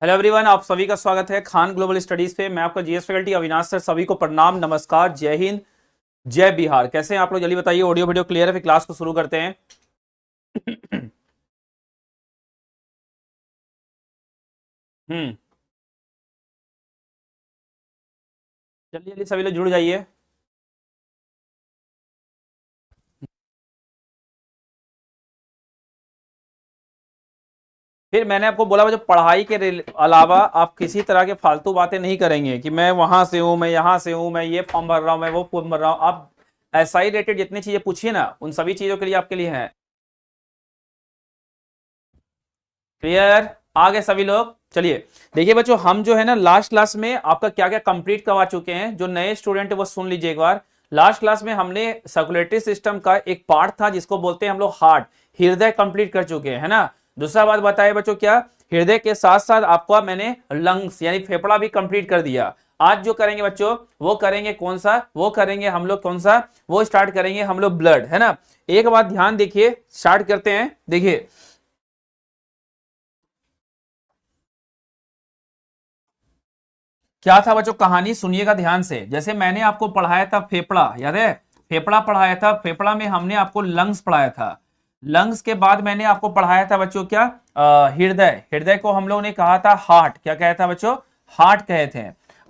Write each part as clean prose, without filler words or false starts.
Hello everyone, आप सभी का स्वागत है खान ग्लोबल स्टडीज पे। मैं आपका जीएस फैकल्टी अविनाश सर, सभी को प्रणाम, नमस्कार, जय हिंद, जय बिहार। कैसे हैं आप लोग? जल्दी बताइए। ऑडियो वीडियो क्लियर है? फिर क्लास को शुरू करते हैं। हम्म। जल्दी जल्दी सभी लोग जुड़ जाइए। फिर मैंने आपको बोला, जो पढ़ाई के अलावा आप किसी तरह के फालतू बातें नहीं करेंगे कि मैं वहां से हूं, मैं यहाँ से हूं, मैं ये फॉर्म भर रहा हूं, मैं वो फॉर्म भर रहा हूं। आप एसआई रिलेटेड जितनी चीजें पूछिए ना, उन सभी चीजों के लिए आपके लिए है। क्लियर? आगे सभी लोग चलिए। देखिए बच्चों, हम जो है ना लास्ट क्लास में आपका क्या क्या कंप्लीट करवा चुके हैं। जो नए स्टूडेंट है वो सुन लीजिए एक बार। लास्ट क्लास में हमने सर्कुलेटरी सिस्टम का एक पार्ट था जिसको बोलते हैं हम लोग हार्ट, हृदय, कंप्लीट कर चुके हैं, है ना। दूसरा बात बताए बच्चों, क्या हृदय के साथ साथ आपको मैंने लंग्स यानी फेफड़ा भी कंप्लीट कर दिया। आज जो करेंगे बच्चों, वो करेंगे कौन सा? वो करेंगे हम लोग कौन सा? वो स्टार्ट करेंगे हम लोग ब्लड, है ना। एक बात ध्यान देखिए, स्टार्ट करते हैं। देखिए क्या था बच्चों, कहानी सुनिएगा ध्यान से। जैसे मैंने आपको पढ़ाया था फेफड़ा, याद है? फेफड़ा पढ़ाया था। फेफड़ा में हमने आपको लंग्स पढ़ाया था। लंग्स के बाद मैंने आपको पढ़ाया था बच्चों क्या? हृदय। हृदय को हम लोगों ने कहा था हार्ट। क्या कहा था बच्चों? हार्ट कहे थे।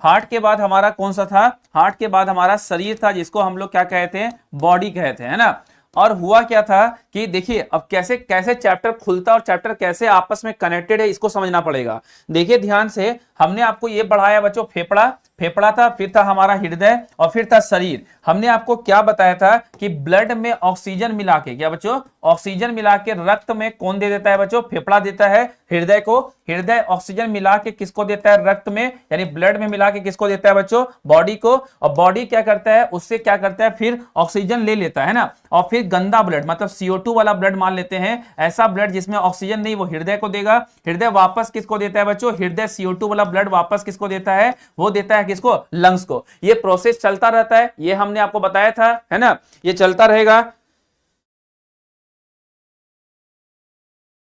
हार्ट के बाद हमारा कौन सा था? हार्ट के बाद हमारा शरीर था, जिसको हम लोग क्या कहते हैं? बॉडी कहते हैं, है ना। और हुआ क्या था कि देखिए, अब कैसे कैसे चैप्टर खुलता और चैप्टर कैसे आपस में कनेक्टेड है, इसको समझना पड़ेगा। देखिए ध्यान से, हमने आपको ये बढ़ाया बच्चों फेफड़ा। फेफड़ा था, फिर था हमारा हृदय, और फिर था शरीर। हमने आपको क्या बताया था कि ब्लड में ऑक्सीजन मिला के, क्या बच्चों? ऑक्सीजन मिला के रक्त में कौन दे देता है बच्चों? फेफड़ा देता है हृदय को। हृदय ऑक्सीजन मिला के किसको देता है? रक्त में, यानी ब्लड में मिला के किसको देता है बच्चों? बॉडी को। और बॉडी क्या करता है? उससे क्या करता है? फिर ऑक्सीजन ले लेता है ना। और फिर गंदा ब्लड, मतलब CO2 वाला ब्लड मान लेते हैं, ऐसा ब्लड जिसमें ऑक्सीजन नहीं, वो हृदय को देगा। हृदय वापस किसको देता है बच्चों? हृदय CO2 वाला ब्लड वापस किसको देता है? वो देता है किसको? लंग्स को। ये प्रोसेस चलता रहता है, ये हमने आपको बताया था, है ना। ये चलता रहेगा,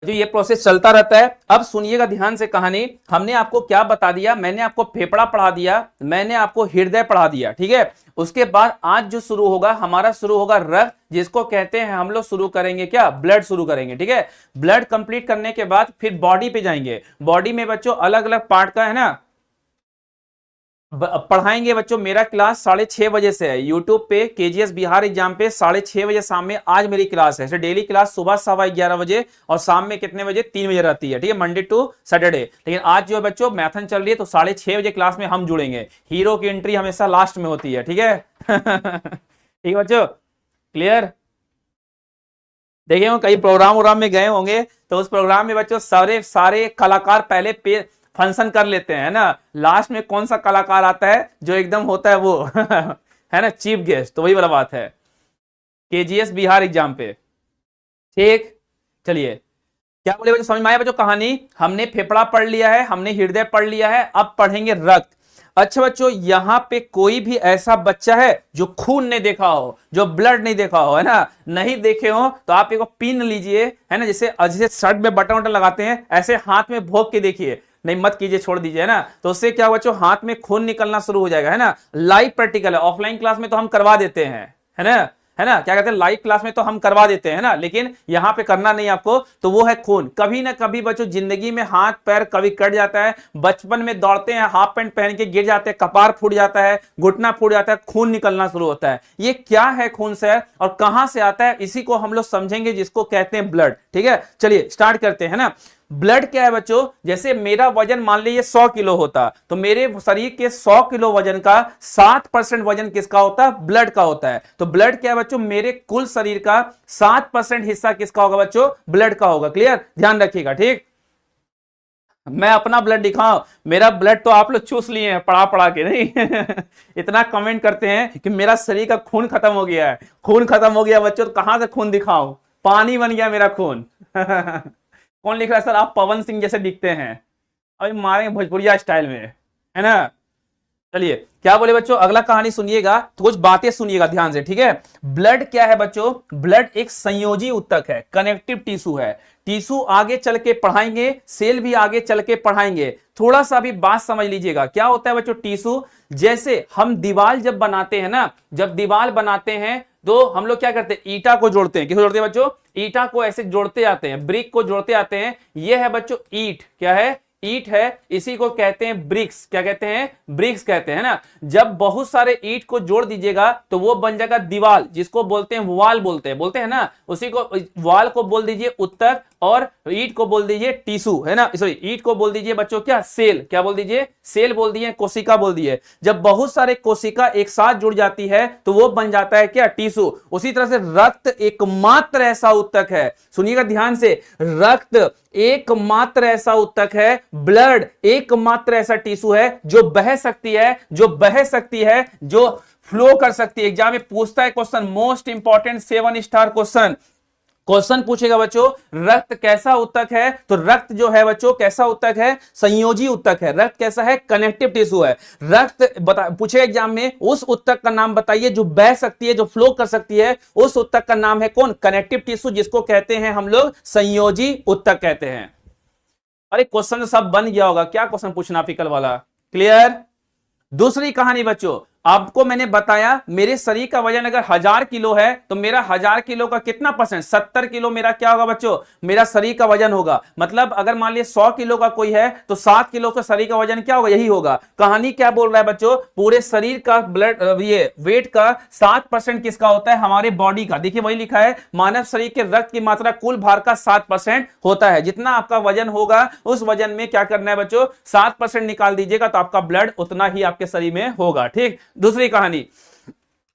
जो ये प्रोसेस चलता रहता है। अब सुनिएगा ध्यान से कहानी। हमने आपको क्या बता दिया? मैंने आपको फेफड़ा पढ़ा दिया, मैंने आपको हृदय पढ़ा दिया, ठीक है। उसके बाद आज जो शुरू होगा हमारा, शुरू होगा रक्त, जिसको कहते हैं हम लोग शुरू करेंगे क्या? ब्लड शुरू करेंगे, ठीक है। ब्लड कंप्लीट करने के बाद फिर बॉडी पे जाएंगे। बॉडी में बच्चों अलग अलग पार्ट का, है ना, पढ़ाएंगे बच्चों। मेरा क्लास 6:30 बजे से है यूट्यूब पे, केजीएस बिहार एग्जाम पे 6:30 बजे शाम में आज मेरी क्लास है। डेली क्लास सुबह 11:15 बजे और शाम में कितने बजे? 3 बजे रहती है, ठीक है, मंडे टू सैटरडे। लेकिन आज जो है बच्चों मैथन चल रही है, तो 6:30 बजे क्लास में हम जुड़ेंगे। हीरो की एंट्री हमेशा लास्ट में होती है, ठीक है। ठीक है बच्चों, क्लियर? देखिए हम कई प्रोग्राम वोग्राम में गए होंगे, तो उस प्रोग्राम में बच्चों सारे सारे कलाकार पहले पे फंक्शन कर लेते हैं ना। लास्ट में कौन सा कलाकार आता है जो एकदम होता है वो? है ना, चीफ गेस्ट। तो वही वाला बात है केजीएस बिहार एग्जाम पे, ठीक। चलिए, क्या बोले बच्चों, समझ में आया बच्चों कहानी? हमने फेफड़ा पढ़ लिया है, हमने हृदय पढ़ लिया है, अब पढ़ेंगे रक्त। अच्छा बच्चों, यहां पे कोई भी ऐसा बच्चा है जो खून नहीं देखा हो, जो ब्लड नहीं देखा हो, है ना? नहीं देखे हो तो आप एक पिन लीजिए, है ना, जैसे जैसे शर्ट में बटन वटन लगाते हैं, ऐसे हाथ में भोग के देखिए। नहीं मत कीजिए, छोड़ दीजिए, है ना। तो उससे क्या बच्चों, हाथ में खून निकलना शुरू हो जाएगा, है ना। लाइव प्रैक्टिकल है, ऑफलाइन क्लास में तो हम करवा देते हैं, है ना। है ना, क्या कहते हैं, लाइव क्लास में तो हम करवा देते हैं ना, लेकिन यहां पे करना नहीं आपको। तो वो है खून। कभी ना कभी बच्चों जिंदगी में हाथ पैर कभी कट जाता है। बचपन में दौड़ते हैं, हाफ पैंट पहन के गिर जाते हैं, कपार फूट जाता है, घुटना फूट जाता है, खून निकलना शुरू होता है। ये क्या है खून से और कहां से आता है, इसी को हम लोग समझेंगे, जिसको कहते हैं ब्लड, ठीक है। चलिए स्टार्ट करते हैं ना। ब्लड क्या है बच्चों? जैसे मेरा वजन मान लीजिए 100 किलो होता, तो मेरे शरीर के 100 किलो वजन का 7% वजन किसका होता है? ब्लड का होता है। तो ब्लड क्या है बच्चों? मेरे कुल शरीर का 7% हिस्सा किसका होगा बच्चों? ब्लड का होगा। क्लियर? ध्यान रखिएगा, ठीक। मैं अपना ब्लड दिखाऊं? मेरा ब्लड तो आप लोग चूस लिए हैं पढ़ा पढ़ा के, नहीं? इतना कमेंट करते हैं कि मेरा शरीर का खून खत्म हो गया है। खून खत्म हो गया बच्चों, तो कहां से खून दिखाऊं? पानी बन गया मेरा खून। कौन लिख रहा है सर? आप पवन सिंह जैसे दिखते हैं। अभी मारेंगे भोजपुरिया स्टाइल में, है ना। चलिए क्या बोले बच्चों, अगला कहानी सुनिएगा तो कुछ बातें सुनिएगा ध्यान से, ठीक है। ब्लड क्या है बच्चों, ब्लड एक संयोजी ऊतक है, कनेक्टिव टिश्यू है। टिश्यू आगे चल के पढ़ाएंगे, सेल भी आगे चल के पढ़ाएंगे। थोड़ा सा भी बात समझ लीजिएगा, क्या होता है बच्चों टिश्यू, जैसे हम दीवार जब बनाते हैं ना, जब दीवार बनाते हैं तो हम लोग क्या करते हैं, ईटा को जोड़ते हैं। किसको जोड़ते हैं बच्चों, ईटा को ऐसे जोड़ते जाते हैं, ब्रिक को जोड़ते आते हैं। यह है बच्चों ईट, क्या है, ईट है। इसी को कहते हैं ब्रिक्स, क्या कहते हैं, ब्रिक्स कहते हैं ना। जब बहुत सारे ईट को जोड़ दीजिएगा तो वो बन जाएगा दीवार, जिसको बोलते हैं वॉल, बोलते हैं ना। उसी को, वॉल को बोल दीजिए ऊतक और ईट को बोल दीजिए टिश्यू, है ना। सॉरी, ईट को बोल दीजिए बच्चों क्या, सेल। क्या बोल दीजिए, सेल बोल दिए, कोशिका बोल दिए। जब बहुत सारे कोशिका एक साथ जुड़ जाती है तो वो बन जाता है क्या, टिश्यू। उसी तरह से रक्त एकमात्र ऐसा ऊतक है, सुनिएगा ध्यान से, रक्त एकमात्र ऐसा ऊतक है, ब्लड एकमात्र ऐसा टिश्यू है जो बह सकती है, जो फ्लो कर सकती है। एग्जाम में पूछता है question, most important 7 star question पूछेगा बच्चों, रक्त कैसा ऊतक है, तो रक्त जो है बच्चों कैसा ऊतक है, संयोजी ऊतक है। रक्त कैसा है, कनेक्टिव टिश्यू है। रक्त पूछे एग्जाम में, उस ऊतक का नाम बताइए जो बह सकती है, जो फ्लो कर सकती है। उस ऊतक का नाम है कौन, कनेक्टिव टिश्यू, जिसको कहते हैं हम लोग संयोजी ऊतक कहते हैं। अरे क्वेश्चन सब बन गया होगा, क्या क्वेश्चन पूछना फिकल वाला, क्लियर। दूसरी कहानी बच्चों, आपको मैंने बताया मेरे शरीर का वजन अगर 1000 किलो है तो मेरा 1000 किलो का कितना परसेंट, 70 किलो मेरा क्या होगा बच्चों, मेरा शरीर का वजन होगा। मतलब अगर मान लिया 100 किलो का कोई है तो 7 किलो का शरीर का वजन क्या होगा, यही होगा। कहानी क्या बोल रहा है बच्चों, पूरे शरीर का ब्लड, ये वेट का 7% किसका होता है, हमारे बॉडी का। देखिए वही लिखा है, मानव शरीर के रक्त की मात्रा कुल भार का 7% होता है। जितना आपका वजन होगा उस वजन में क्या करना है बच्चों, 7% निकाल दीजिएगा तो आपका ब्लड उतना ही आपके शरीर में होगा, ठीक। दूसरी कहानी,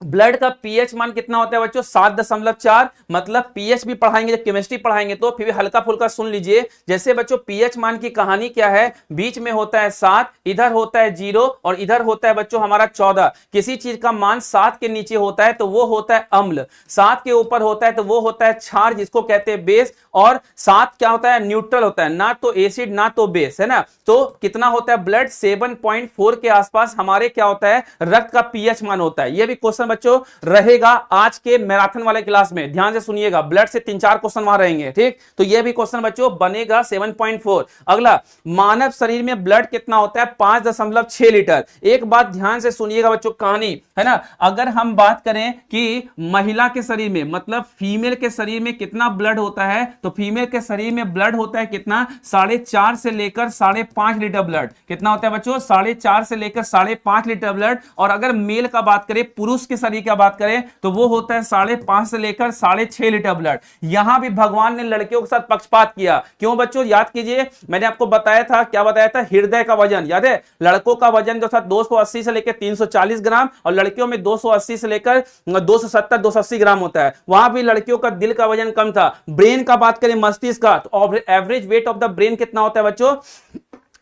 ब्लड का पीएच मान कितना होता है बच्चों, 7.4। मतलब पीएच भी पढ़ाएंगे, जब केमिस्ट्री पढ़ाएंगे तो फिर भी हल्का फुल्का सुन लीजिए। जैसे बच्चों पीएच मान की कहानी क्या है, बीच में होता है 7, इधर होता है 0 और इधर होता है बच्चों हमारा 14। किसी चीज का मान 7 के नीचे होता है तो वो होता है अम्ल, 7 के ऊपर होता है तो वो होता है क्षार, जिसको कहते हैं बेस। और 7 क्या होता है, न्यूट्रल होता है, ना तो एसिड ना तो बेस, है ना। तो कितना होता है ब्लड, 7.4 के आसपास हमारे क्या होता है, रक्त का पीएच मान होता है। यह भी क्वेश्चन बच्चों रहेगा आज के मैराथन वाले क्लास में, ध्यान से सुनिएगा। ब्लड से 3-4 क्वेश्चन वहां रहेंगे, ठीक। तो यह भी क्वेश्चन बच्चों बनेगा 7.4। अगला, मानव शरीर में ब्लड कितना होता है, 5.6 लीटर। एक बात ध्यान से सुनिएगा बच्चों, कहानी है ना। अगर हम बात करें कि महिला के शरीर में, मतलब फीमेल के शरीर में कितना ब्लड होता है, तो फीमेल के शरीर में ब्लड होता है कितना, 4.5 से लेकर 5.5 लीटर ब्लड। कितना होता है बच्चों, 4.5 से लेकर 5.5 लीटर ब्लड। और अगर मेल का बात करें, पुरुष के शरीर का बात करें तो वो होता है 5.5 से लेकर 6.5 लीटर ब्लड। यहां भी भगवान ने लड़कियों के साथ पक्षपात किया। क्यों बच्चों, याद कीजिए, मैंने आपको बताया था, क्या बताया था, हृदय का वजन याद है। लड़कों का वजन जो था 280 से लेकर 340 ग्राम और लड़कियों में 280 से लेकर 270-280 ग्राम होता है। वहां भी लड़कियों का दिल का वजन कम था। ब्रेन का बात करें, मस्तिष्क का, तो average weight of the brain कितना होता है बच्चों,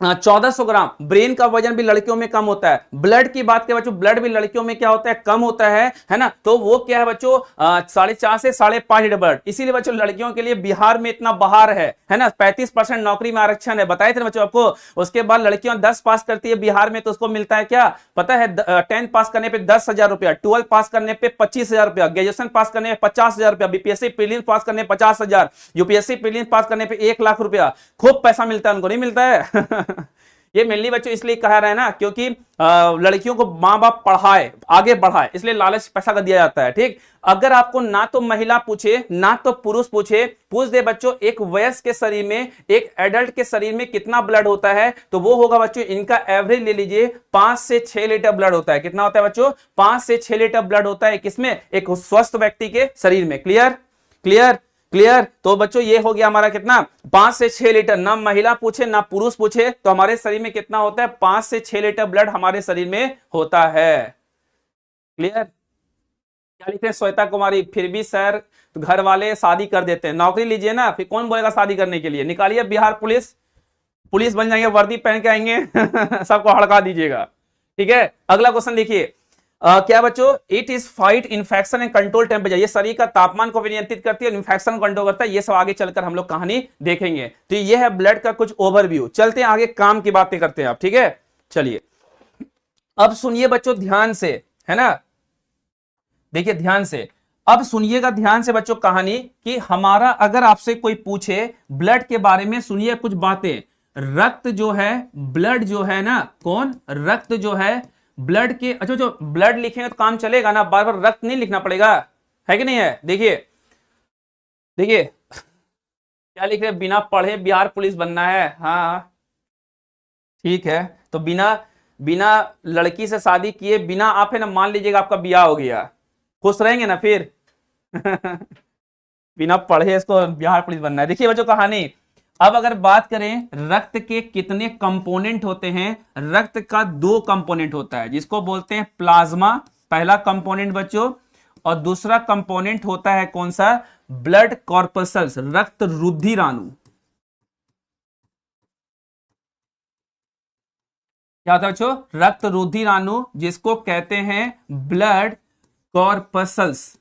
1400 ग्राम। ब्रेन का वजन भी लड़कियों में कम होता है। ब्लड की बात करें बच्चों, ब्लड भी लड़कियों में क्या होता है, कम होता है ना। तो वो क्या है बच्चों, 4.5 से 5.5 लीटर ब्लड। इसीलिए बच्चों लड़कियों के लिए बिहार में इतना बहार है ना। 35% नौकरी में आरक्षण है, बताए थे बच्चों आपको। उसके बाद लड़कियां 10 पास करती है बिहार में तो उसको मिलता है क्या पता है, 10 पास करने पे 10,000 रुपया, 12 पास करने पे 25,000 रुपया, ग्रेजुएशन पास करने पे 50,000 रुपया, बीपीएससी प्रीलिम्स पास करने पे 50,000, यूपीएससी प्रीलिम्स पास करने पे 1 लाख रुपया। खूब पैसा मिलता है, उनको नहीं मिलता है। ये मेनली बच्चों इसलिए कहा रहा है ना, क्योंकि लड़कियों को मां बाप पढ़ाए, आगे बढ़ाए, इसलिए लालच पैसा का दिया जाता है, ठीक। अगर आपको ना तो महिला पूछे ना तो पुरुष पूछे, पूछ दे बच्चों एक वयस्क के शरीर में, एक एडल्ट के शरीर में कितना ब्लड होता है, तो वो होगा बच्चों, इनका एवरेज ले लीजिए, 5 से 6 लीटर ब्लड होता है। कितना होता है बच्चों, 5 से 6 लीटर ब्लड होता है किसमें, एक स्वस्थ व्यक्ति के शरीर में। Clear clear clear. तो बच्चों ये हो गया हमारा कितना, 5 से 6 लीटर। ना महिला पूछे ना पुरुष पूछे तो हमारे शरीर में कितना होता है, 5 से 6 लीटर ब्लड हमारे शरीर में होता है। क्लियर। क्या लिखते हैं श्वेता कुमारी, फिर भी सर तो घर वाले शादी कर देते हैं। नौकरी लीजिए ना, फिर कौन बोलेगा शादी करने के लिए। निकालिए बिहार पुलिस बन जाएंगे, वर्दी पहन के आएंगे सबको हड़का दीजिएगा, ठीक है। अगला क्वेश्चन देखिए, क्या बच्चों, it is fight infection and control temperature. ये शरीर का तापमान को भी नियंत्रित करती है, इन्फेक्शन को कंट्रोल करता है। ये सब आगे चलकर हम लोग कहानी देखेंगे। तो ये है ब्लड का कुछ ओवरव्यू। चलते हैं आगे, काम की बातें करते हैं आप, ठीक है। चलिए अब सुनिए बच्चों ध्यान से, है ना, देखिए ध्यान से, अब सुनिएगा ध्यान से बच्चों कहानी कि हमारा अगर आपसे कोई पूछे ब्लड के बारे में, सुनिए कुछ बातें। रक्त जो है, ब्लड जो है ना, कौन, रक्त जो है, ब्लड के, अच्छा जो ब्लड लिखेंगे तो काम चलेगा ना, बार बार रक्त नहीं लिखना पड़ेगा, है कि नहीं है। देखिए देखिए क्या लिख रहे हैं, बिना पढ़े बिहार पुलिस बनना है, हाँ ठीक है। तो बिना बिना लड़की से शादी किए, बिना आप है ना, मान लीजिएगा आपका ब्याह हो गया, खुश रहेंगे ना फिर बिना पढ़े इसको बिहार पुलिस बनना है। देखिए बच्चों कहानी, अब अगर बात करें रक्त के कितने कंपोनेंट होते हैं, रक्त का 2 कंपोनेंट होता है जिसको बोलते हैं प्लाज्मा, पहला कंपोनेंट बच्चों, और दूसरा कंपोनेंट होता है कौन सा, ब्लड कॉर्पसल्स, रक्त रुधिराणु। क्या होता है बच्चों, रक्त रुधिराणु, जिसको कहते हैं ब्लड कॉर्पसल्स।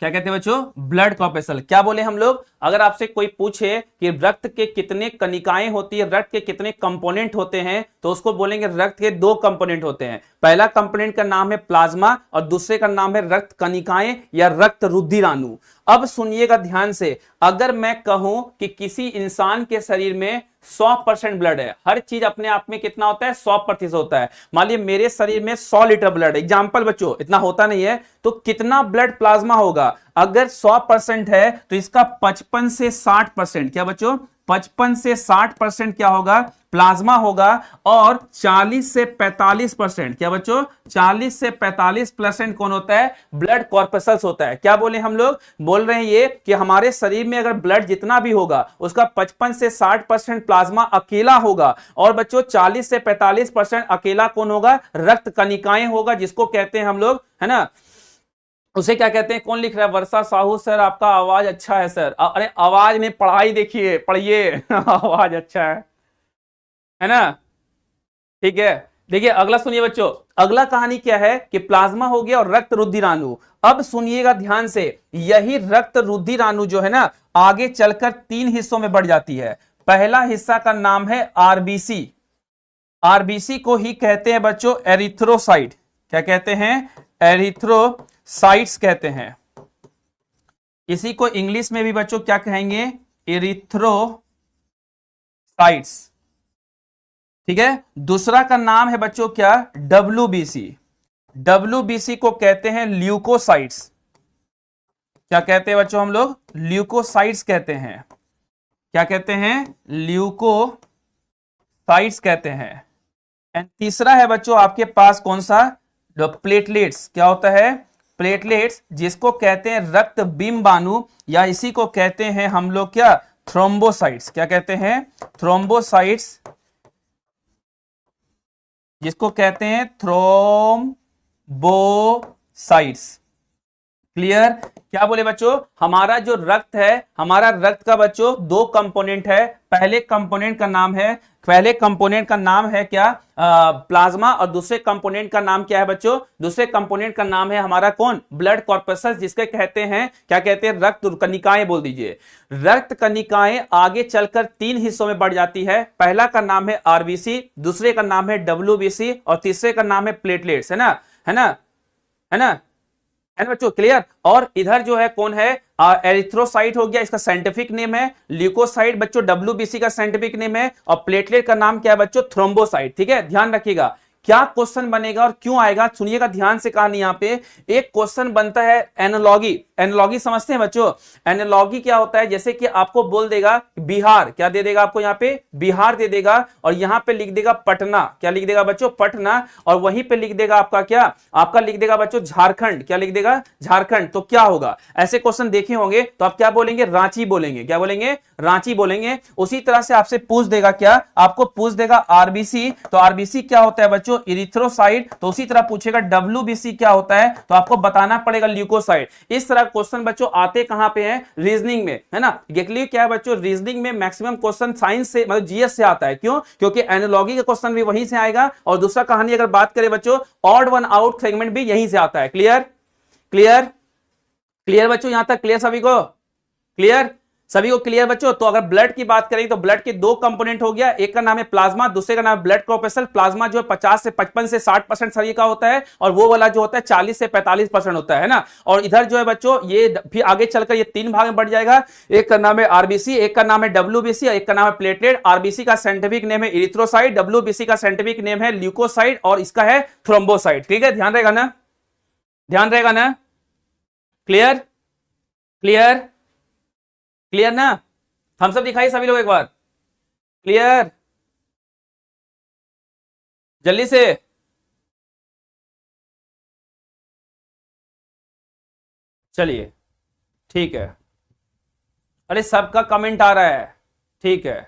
क्या कहते हैं बच्चों, ब्लड कॉर्पसल। क्या बोले हम लोग, अगर आपसे कोई पूछे कि रक्त के कितने कणिकाएं होती है, रक्त के कितने कंपोनेंट होते हैं, तो उसको बोलेंगे रक्त के 2 कंपोनेंट होते हैं। पहला कंपोनेंट का नाम है प्लाज्मा और दूसरे का नाम है रक्त कणिकाएं या रक्त रुधिराणु। अब सुनिएगा ध्यान से, अगर मैं कहूं कि किसी इंसान के शरीर में 100% ब्लड है, हर चीज अपने आप में कितना होता है, 100% होता है। मान लीजिए मेरे शरीर में 100 लीटर ब्लड, एग्जांपल बच्चों, इतना होता नहीं है, तो कितना ब्लड प्लाज्मा होगा, अगर 100% है तो इसका 55 से 60%, क्या बच्चों, 55 से 60% क्या होगा, प्लाज्मा होगा, और 40 से 45%, क्या बच्चों, 40 से 45% कौन होता है, ब्लड कॉर्पसल्स होता है। क्या बोले हम लोग, बोल रहे हैं ये कि हमारे शरीर में अगर ब्लड जितना भी होगा उसका 55 से 60% प्लाज्मा अकेला होगा, और बच्चों 40 से 45% अकेला कौन होगा, रक्त कणिकाएं होगा, जिसको कहते हैं हम लोग, है ना, उसे क्या कहते हैं। कौन लिख रहा है, वर्षा साहू सर, आपका आवाज अच्छा है सर। अरे आवाज नहीं, पढ़ाई देखिए, पढ़िए आवाज अच्छा है ना, ठीक है। देखिए अगला सुनिए बच्चों, अगला कहानी क्या है कि प्लाज्मा हो गया और रक्त रुधिराणु। अब सुनिएगा ध्यान से, यही रक्त रुधिराणु जो है ना, आगे चलकर 3 हिस्सों में बढ़ जाती है। पहला हिस्सा का नाम है आरबीसी, आरबीसी को ही कहते हैं बच्चों एरिथ्रोसाइट। क्या कहते हैं, एरिथ्रोसाइट्स कहते हैं। इसी को इंग्लिश में भी बच्चों क्या कहेंगे, एरिथ्रोसाइट्स, ठीक है। दूसरा का नाम है बच्चों क्या, डब्ल्यूबीसी, डब्ल्यूबीसी को कहते हैं ल्यूकोसाइट्स। क्या कहते हैं बच्चों हम लोग, ल्यूकोसाइट्स कहते हैं। क्या कहते हैं, ल्यूकोसाइट्स कहते हैं। एंड तीसरा है बच्चों आपके पास कौन सा, प्लेटलेट्स। क्या होता है, प्लेटलेट्स, जिसको कहते हैं रक्त बिंबाणु, या इसी को कहते हैं हम लोग क्या, थ्रोम्बोसाइट्स। क्या कहते हैं, थ्रोम्बोसाइट्स, जिसको कहते हैं थ्रोम्बोसाइट्स। क्लियर। क्या बोले बच्चों, हमारा जो रक्त है, हमारा रक्त का बच्चों 2 कंपोनेंट है। पहले कंपोनेंट का नाम है क्या, प्लाज्मा, और दूसरे कंपोनेंट का नाम क्या है बच्चों, दूसरे कंपोनेंट का नाम है हमारा कौन, ब्लड कॉर्पसल्स, जिसके कहते हैं, क्या कहते हैं, रक्त कणिकाएं बोल दीजिए। रक्त कणिकाएं आगे चलकर 3 हिस्सों में बढ़ जाती है। पहला का नाम है आरबीसी, दूसरे का नाम है डब्ल्यूबीसी, और तीसरे का नाम है प्लेटलेट्स, है ना, है ना, है ना, है ना बच्चों, क्लियर। और इधर जो है कौन है, एरिथ्रोसाइट हो गया, इसका साइंटिफिक नेम है। ल्यूकोसाइट बच्चों डब्ल्यूबीसी का साइंटिफिक नेम है, और प्लेटलेट का नाम क्या है बच्चों, थ्रोम्बोसाइट। ठीक है, ध्यान रखिएगा क्या क्वेश्चन बनेगा और क्यों आएगा, सुनिएगा ध्यान से। कहानी यहां पे एक क्वेश्चन बनता है एनालॉगी। एनालॉगी समझते हैं बच्चों, एनालॉगी क्या होता है, जैसे कि आपको बोल देगा बिहार, क्या दे देगा आपको, यहाँ पे बिहार दे देगा, और यहां पे लिख देगा पटना। क्या लिख देगा बच्चों, पटना, और वहीं पे लिख देगा आपका क्या, आपका लिख देगा बच्चों झारखंड। क्या लिख देगा, झारखंड। तो क्या होगा, ऐसे क्वेश्चन देखे होंगे, तो आप क्या बोलेंगे, रांची बोलेंगे। क्या बोलेंगे, रांची बोलेंगे। उसी तरह से आपसे पूछ देगा क्या, आपको पूछ देगा आरबीसी, तो आरबीसी क्या होता है बच्चों, इरिथ्रोसाइट। तो उसी तरह पूछेगा डब्ल्यूबीसी क्या होता है, तो आपको बताना पड़ेगा ल्यूकोसाइट। इस तरह क्वेश्चन बच्चों आते कहां पे हैं, रीजनिंग में, है ना। ये क्या है बच्चों, रीजनिंग में मैक्सिमम क्वेश्चन साइंस से, मतलब जीएस से आता है। क्यों, क्योंकि एनालॉगी का क्वेश्चन भी वहीं से आएगा, और दूसरा कहानी अगर बात करें बच्चों, ऑड वन आउट सेगमेंट भी यहीं से आता है। क्लियर, क्लियर, क्लियर बच्चों, यहां तक क्लियर सभी को, क्लियर। सभी को क्लियर बच्चों? तो अगर ब्लड की बात करें तो ब्लड के दो कंपोनेंट हो गया, एक का नाम है प्लाज्मा, दूसरे का नाम है ब्लड कॉर्पस्कल। प्लाज्मा जो है 50 से 55 से 60% शरीर का होता है, और वो वाला जो होता है 40 से 45% होता है ना। और इधर जो है बच्चों ये फिर आगे चलकर ये तीन भाग में बढ़ जाएगा। एक का नाम है आरबीसी, एक का नाम है डब्ल्यूबीसी, एक का नाम है प्लेटलेट। आरबीसी का साइंटिफिक नेम है इरिथ्रोसाइट, डब्ल्यूबीसी का साइंटिफिक नेम है ल्यूकोसाइट, और इसका है थ्रोम्बोसाइट। ठीक है, ध्यान रहेगा ना, ध्यान रहेगा ना? क्लियर? क्लियर? क्लियर ना? हम सब दिखाइए सभी लोग एक बार। क्लियर? जल्दी से। चलिए ठीक है। अरे सबका कमेंट आ रहा है, ठीक है,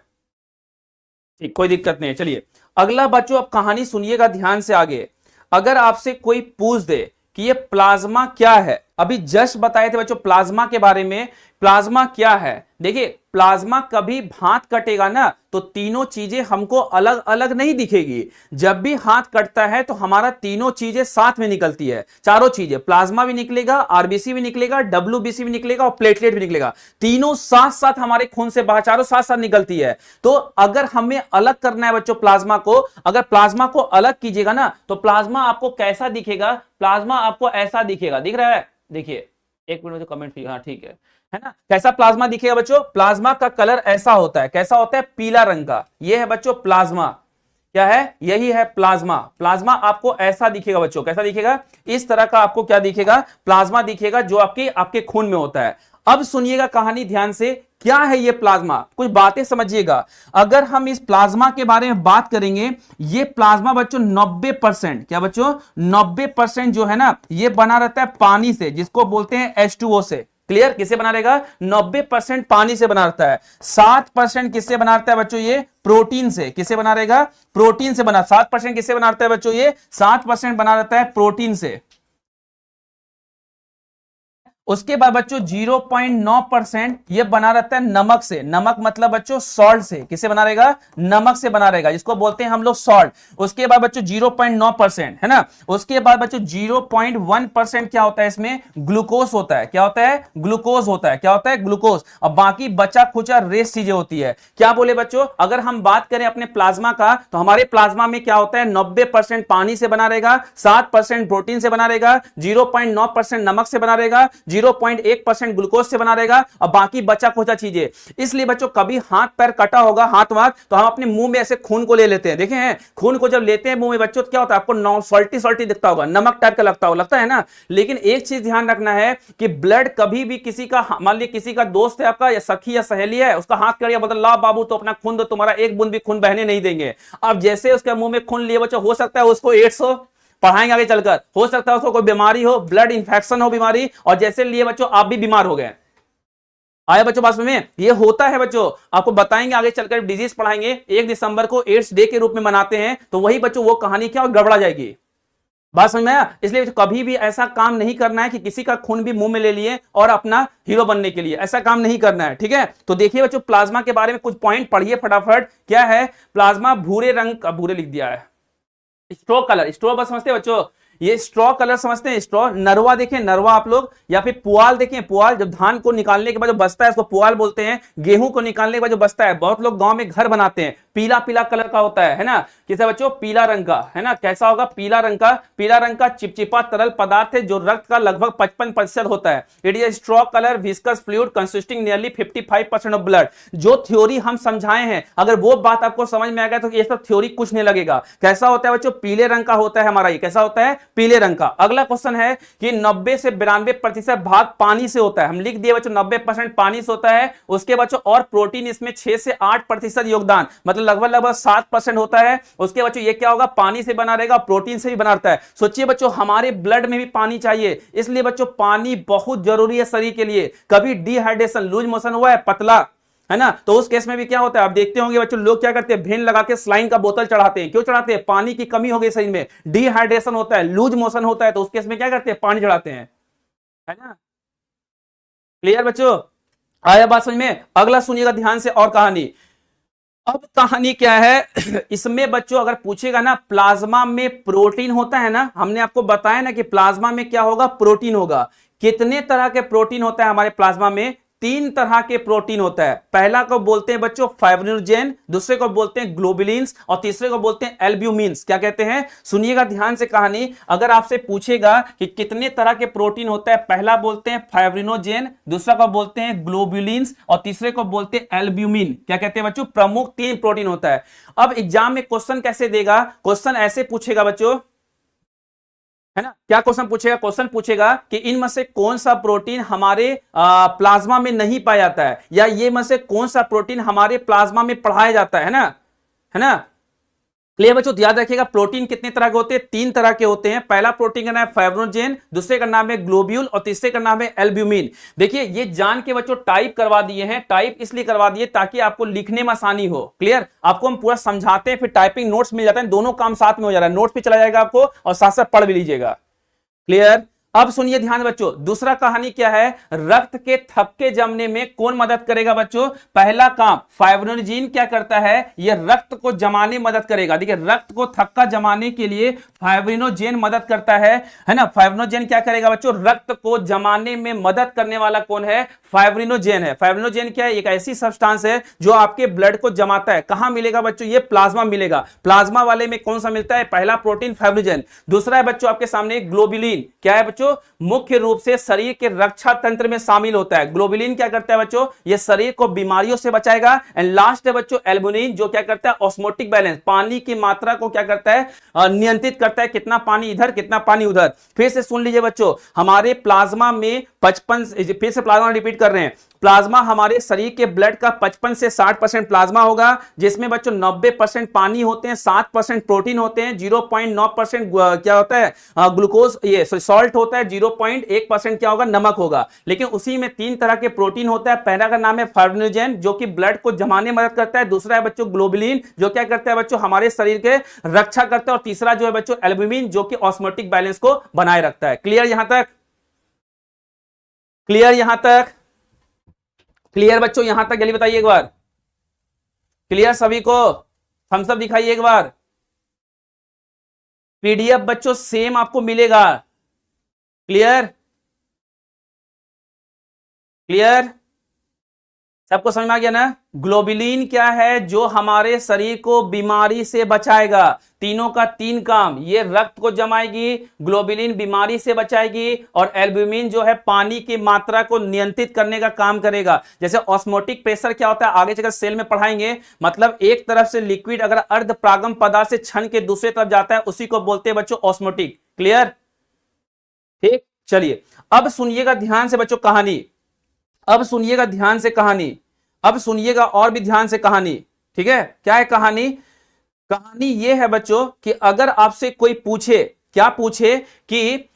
ठीक, कोई दिक्कत नहीं है। चलिए अगला बच्चों, अब कहानी सुनिएगा ध्यान से आगे। अगर आपसे कोई पूछ दे कि ये प्लाज्मा क्या है, अभी जस्ट बताए थे बच्चों प्लाज्मा के बारे में, प्लाज्मा क्या है। देखिए प्लाज्मा कभी हाथ कटेगा ना तो तीनों चीजें हमको अलग अलग नहीं दिखेगी। जब भी हाथ कटता है तो हमारा तीनों चीजें साथ में निकलती है, चारों चीजें, प्लाज्मा भी निकलेगा, आरबीसी भी निकलेगा, डब्ल्यूबीसी भी निकलेगा, और प्लेटलेट भी निकलेगा। तीनों साथ साथ हमारे खून से बाहर, चारों साथ साथ निकलती है। तो अगर हमें अलग करना है बच्चों प्लाज्मा को, अगर प्लाज्मा को अलग कीजिएगा ना तो प्लाज्मा आपको कैसा दिखेगा? प्लाज्मा आपको ऐसा दिखेगा, दिख रहा है? देखिए एक मिनट में तो कमेंट, हाँ ठीक है ना? कैसा प्लाज्मा दिखेगा बच्चों? प्लाज्मा का कलर ऐसा होता है, कैसा होता है? पीला रंग का। यह है बच्चों प्लाज्मा। क्या है? यही है प्लाज्मा। प्लाज्मा आपको ऐसा दिखेगा बच्चों, कैसा दिखेगा? इस तरह का आपको क्या दिखेगा? प्लाज्मा दिखेगा, जो आपके खून में होता है। अब सुनिएगा कहानी ध्यान से, क्या है ये प्लाज्मा, कुछ बातें समझिएगा। अगर हम इस प्लाज्मा के बारे में बात करेंगे, ये प्लाज्मा बच्चों 90%, क्या बच्चों? 90% जो है ना ये बना रहता है पानी से, जिसको बोलते हैं H2O से। क्लियर? किससे बना रहेगा? 90% पानी से बना रहता है। 7% किससे बना रहता है बच्चों? ये प्रोटीन से। किससे बना रहेगा? प्रोटीन से बना। 7% किससे बना रहता है बच्चों? ये 7% बना रहता है प्रोटीन से। उसके बाद बच्चों 0.9% ये बना रहता है नमक से। नमक मतलब बच्चों सॉल्ट से। किससे बना रहेगा? नमक से बना रहेगा, जिसको बोलते हैं हम लोग सॉल्ट। उसके बाद बच्चों 0.9% है ना। उसके बाद बच्चों 0.1% क्या होता है? इसमें ग्लूकोज होता है। क्या होता है? ग्लूकोज होता है। क्या होता है? ग्लूकोज। और बाकी बचा खुचा रेस्ट चीजें होती है। क्या बोले बच्चों? अगर हम बात करें अपने प्लाज्मा का, तो हमारे प्लाज्मा में क्या होता है? 90% पानी से बना रहेगा, 7% प्रोटीन से बना रहेगा, 0.9% नमक से बना रहेगा, 0.1% ग्लूकोज से बना रहेगा, और बाकी बचा खुचा चीजें। इसलिए बच्चों कभी हाथ पैर कटा होगा, हाथ वाथ, तो हम अपने मुंह में ऐसे खून को ले लेते हैं। देखे हैं? खून को जब लेते हैं मुंह में बच्चों, तो क्या होता है? आपको सॉल्टी सॉल्टी दिखता होगा, नमक टाइप का लगता है ना। लेकिन एक चीज ध्यान रखना है कि ब्लड कभी भी किसी का, मान लीजिए किसी का दोस्त है आपका, या सखी या सहेली है, उसका हाथ कर बोलता ला बाबू तो अपना खून दो, तुम्हारा एक बूंद भी खून बहने नहीं देंगे। अब जैसे उसके मुंह में खून लिए बच्चों, हो सकता है उसको एड्स हो, पढ़ाएंगे आगे चलकर, हो सकता है उसको कोई बीमारी हो, ब्लड इंफेक्शन हो बीमारी, और जैसे लिए बच्चों आप भी बीमार हो गए। आया बच्चों बात में? ये होता है बच्चों, आपको बताएंगे आगे चलकर, डिजीज पढ़ाएंगे। 1 दिसंबर को एड्स डे के रूप में मनाते हैं, तो वही बच्चों वो कहानी क्या गड़बड़ा जाएगी। बात समझ में आया? इसलिए कभी भी ऐसा काम नहीं करना है कि किसी का खून भी मुंह में ले लिए और अपना हीरो बनने के लिए, ऐसा काम नहीं करना है। ठीक है? तो देखिए बच्चों प्लाज्मा के बारे में कुछ पॉइंट पढ़िए फटाफट। क्या है? प्लाज्मा भूरे रंग का, भूरे लिख दिया है, स्ट्रॉ कलर, स्ट्रॉ बस समझते हैं बच्चों, ये स्ट्रॉ कलर समझते हैं? स्ट्रॉ, नरवा देखें, नरवा आप लोग, या फिर पुआल देखें, पुआल, जब धान को निकालने के बाद जो बचता है उसको पुआल बोलते हैं। गेहूं को निकालने के बाद जो बचता है, बहुत लोग गांव में घर बनाते हैं, पीला पीला कलर का होता है ना। किसे बच्चों? पीला रंग का, है ना। कैसा होगा? पीला रंग का। पीला रंग का चिपचिपा तरल पदार्थ है, जो रक्त का लगभग 55% होता है। It is straw colour viscous fluid consisting nearly 55% of blood. जो थ्योरी हम समझाए हैं, अगर वो बात आपको समझ में आ गया तो ये सब थ्योरी कुछ नहीं लगेगा। कैसा होता है बच्चों? पीले रंग का होता है हमारा ये। कैसा होता है? पीले रंग का। अगला क्वेश्चन है कि 90 से 92% भाग पानी से होता है। हम लिख दिए बच्चों 90% पानी से होता है। उसके बच्चों और प्रोटीन इसमें 6 से 8% योगदान, मतलब लगभग 7% होता है। उसके बच्चों ये क्या होगा? पानी से बना रहेगा, प्रोटीन से भी बना रहता है। सोचिए बच्चों हमारे ब्लड में भी पानी चाहिए, इसलिए बच्चों पानी बहुत जरूरी है शरीर के लिए। कभी डिहाइड्रेशन, लूज मोशन हुआ है, पतला है ना, तो उस केस में भी क्या होता है? आप देखते होंगे बच्चों लोग क्या करते हैं? भेन लगा के स्लाइन का बोतल चढ़ाते हैं। क्यों चढ़ाते हैं? पानी की कमी हो गई शरीर में, डिहाइड्रेशन होता है, लूज मोशन होता है, तो उस केस में क्या करते हैं? पानी चढ़ाते हैं, है ना। क्लियर बच्चों? आया बात समझ में? अगला सुनिएगा ध्यान से और कहानी। अब कहानी क्या है इसमें बच्चों अगर पूछेगा ना, प्लाज्मा में प्रोटीन होता है ना, हमने आपको बताया ना कि प्लाज्मा में क्या होगा? प्रोटीन होगा। कितने तरह के प्रोटीन होता है हमारे प्लाज्मा में? तीन तरह के प्रोटीन होता है। पहला को बोलते हैं बच्चों फाइब्रिनोजेन, दूसरे को बोलते हैं ग्लोबुलिन्स और तीसरे को बोलते हैं एल्ब्यूमिन्स। क्या कहते हैं? सुनिएगा ध्यान से कहानी। अगर आपसे पूछेगा कि कितने तरह के प्रोटीन होता है, पहला बोलते हैं फाइब्रिनोजेन, दूसरा को बोलते हैं ग्लोबुलिन्स और तीसरे को बोलते हैं एल्ब्यूमिन। क्या कहते हैं बच्चों? प्रमुख तीन प्रोटीन होता है। अब एग्जाम में क्वेश्चन कैसे देगा? क्वेश्चन ऐसे पूछेगा बच्चों, है ना? क्या क्वेश्चन पूछेगा? क्वेश्चन पूछेगा कि इनमें से कौन सा प्रोटीन हमारे प्लाज्मा में नहीं पाया जाता है, या ये में से कौन सा प्रोटीन हमारे प्लाज्मा में पढ़ाया जाता है ना? है ना? क्लियर बच्चों? याद रखिएगा प्रोटीन कितने तरह के होते हैं? तीन तरह के होते हैं। पहला प्रोटीन का नाम है फाइब्रिनोजेन, दूसरे का नाम है ग्लोब्यूल और तीसरे का नाम है एल्ब्यूमिन। देखिए ये जान के बच्चों टाइप करवा दिए हैं, टाइप इसलिए करवा दिए ताकि आपको लिखने में आसानी हो। क्लियर? आपको हम पूरा समझाते हैं, फिर टाइपिंग नोट्स मिल जाता है, दोनों काम साथ में हो जा रहा है। नोट्स पे चला जाएगा आपको और साथ साथ पढ़ भी लीजिएगा। क्लियर? अब सुनिए ध्यान बच्चों, दूसरा कहानी क्या है? रक्त के थक्के जमने में कौन मदद करेगा बच्चों? पहला काम फाइब्रिनोजेन क्या करता है? यह रक्त को जमाने में मदद करेगा। देखिए रक्त को थक्का जमाने के लिए फाइब्रिनोजेन मदद करता है ना? फाइब्रिनोजेन क्या करेगा बच्चों? रक्त को जमाने में मदद करने वाला कौन है? फाइब्रिनोजेन है। फाइब्रिनोजेन क्या है? एक ऐसी सब्सटेंस है जो आपके ब्लड को जमाता है। कहां मिलेगा बच्चों? ये प्लाज्मा मिलेगा। प्लाज्मा वाले में कौन सा मिलता है? पहला प्रोटीन फाइब्रिनोजेन, दूसरा है बच्चों आपके सामने ग्लोबुलिन। क्या है बच्चों? मुख्य रूप से शरीर के रक्षा तंत्र में शामिल होता है। ग्लोबुलिन क्या करता है बच्चों? यह शरीर को बीमारियों से बचाएगा। एंड लास्ट है बच्चों एल्ब्यूमिन, जो क्या करता है? ऑस्मोटिक बैलेंस, पानी की मात्रा को क्या करता है? नियंत्रित करता है, कितना पानी इधर कितना पानी उधर। फिर से सुन लीजिए बच्चों, हमारे प्लाज्मा में 55, फिर से प्लाज्मा रिपीट कर रहे हैं, प्लाज्मा हमारे शरीर के ब्लड का 55 से 60% प्लाज्मा होगा, जिसमें बच्चों 90% पानी होते हैं, 7% प्रोटीन होते हैं, 0.9% क्या होता है? ग्लूकोज, ये सॉल्ट होता है, 0.1% क्या होगा? नमक होगा। लेकिन उसी में तीन तरह के प्रोटीन होता है। पहला का नाम है फाइब्रिनोजेन, जो कि ब्लड को जमाने में मदद करता है, दूसरा है बच्चों ग्लोबुलिन, जो क्या करता है बच्चों? हमारे शरीर के रक्षा करता है, और तीसरा जो है बच्चों एल्ब्यूमिन, जो कि ऑस्मोटिक बैलेंस को बनाए रखता है। क्लियर यहां तक? क्लियर यहां तक? क्लियर बच्चों यहां तक? जल्दी बताइए एक बार। क्लियर सभी को? थम्स अप दिखाइए एक बार। पीडीएफ बच्चों सेम आपको मिलेगा। क्लियर? क्लियर? सबको समझ में आ गया ना? ग्लोबुलिन क्या है? जो हमारे शरीर को बीमारी से बचाएगा। तीनों का तीन काम, ये रक्त को जमाएगी, ग्लोबुलिन बीमारी से बचाएगी, और एल्ब्यूमिन जो है पानी की मात्रा को नियंत्रित करने का काम करेगा। जैसे ऑस्मोटिक प्रेशर क्या होता है आगे चलकर सेल में पढ़ाएंगे, मतलब एक तरफ से लिक्विड अगर अर्ध प्रागम पदार्थ से छन के दूसरे तरफ जाता है, उसी को बोलते हैं बच्चों ऑस्मोटिक। क्लियर? ठीक, चलिए अब सुनिएगा ध्यान से बच्चों कहानी। अब सुनिएगा ध्यान से कहानी, अब सुनिएगा और भी ध्यान से कहानी। ठीक है? क्या है कहानी? कहानी यह है बच्चों कि अगर आपसे कोई पूछे, क्या पूछे कि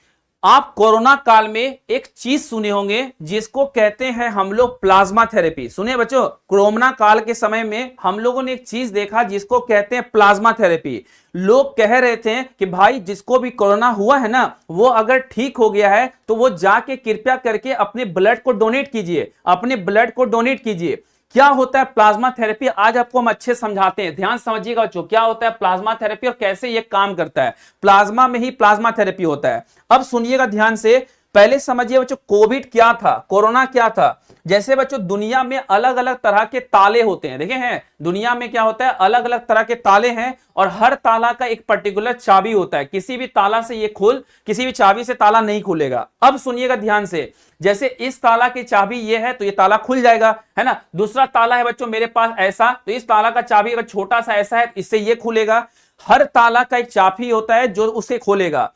आप कोरोना काल में एक चीज सुने होंगे जिसको कहते हैं हम लोग प्लाज्मा थेरेपी। सुने बच्चों, कोरोना काल के समय में हम लोगों ने एक चीज देखा जिसको कहते हैं प्लाज्मा थेरेपी। लोग कह रहे थे कि भाई जिसको भी कोरोना हुआ है ना, वो अगर ठीक हो गया है तो वो जाके कृपया करके अपने ब्लड को डोनेट कीजिए, अपने ब्लड को डोनेट कीजिए। क्या होता है प्लाज्मा थेरेपी? आज आपको हम अच्छे समझाते हैं, ध्यान समझिएगा बच्चों। क्या होता है प्लाज्मा थेरेपी और कैसे ये काम करता है? प्लाज्मा में ही प्लाज्मा थेरेपी होता है। अब सुनिएगा ध्यान से, पहले समझिए बच्चों कोविड क्या था, कोरोना क्या था। जैसे बच्चों दुनिया में अलग अलग तरह के ताले होते हैं, देखे हैं दुनिया में क्या होता है? अलग अलग तरह के ताले हैं, और हर ताला का एक पर्टिकुलर चाबी होता है। किसी भी ताला से ये किसी भी चाबी से ताला नहीं खुलेगा। अब सुनिएगा ध्यान से, जैसे इस ताला की चाबी ये है तो ये ताला खुल जाएगा, है ना? दूसरा ताला है बच्चों मेरे पास ऐसा, तो इस ताला का चाबी अगर छोटा सा ऐसा है, इससे ये खुलेगा। हर ताला का एक चाबी होता है जो उसे खोलेगा।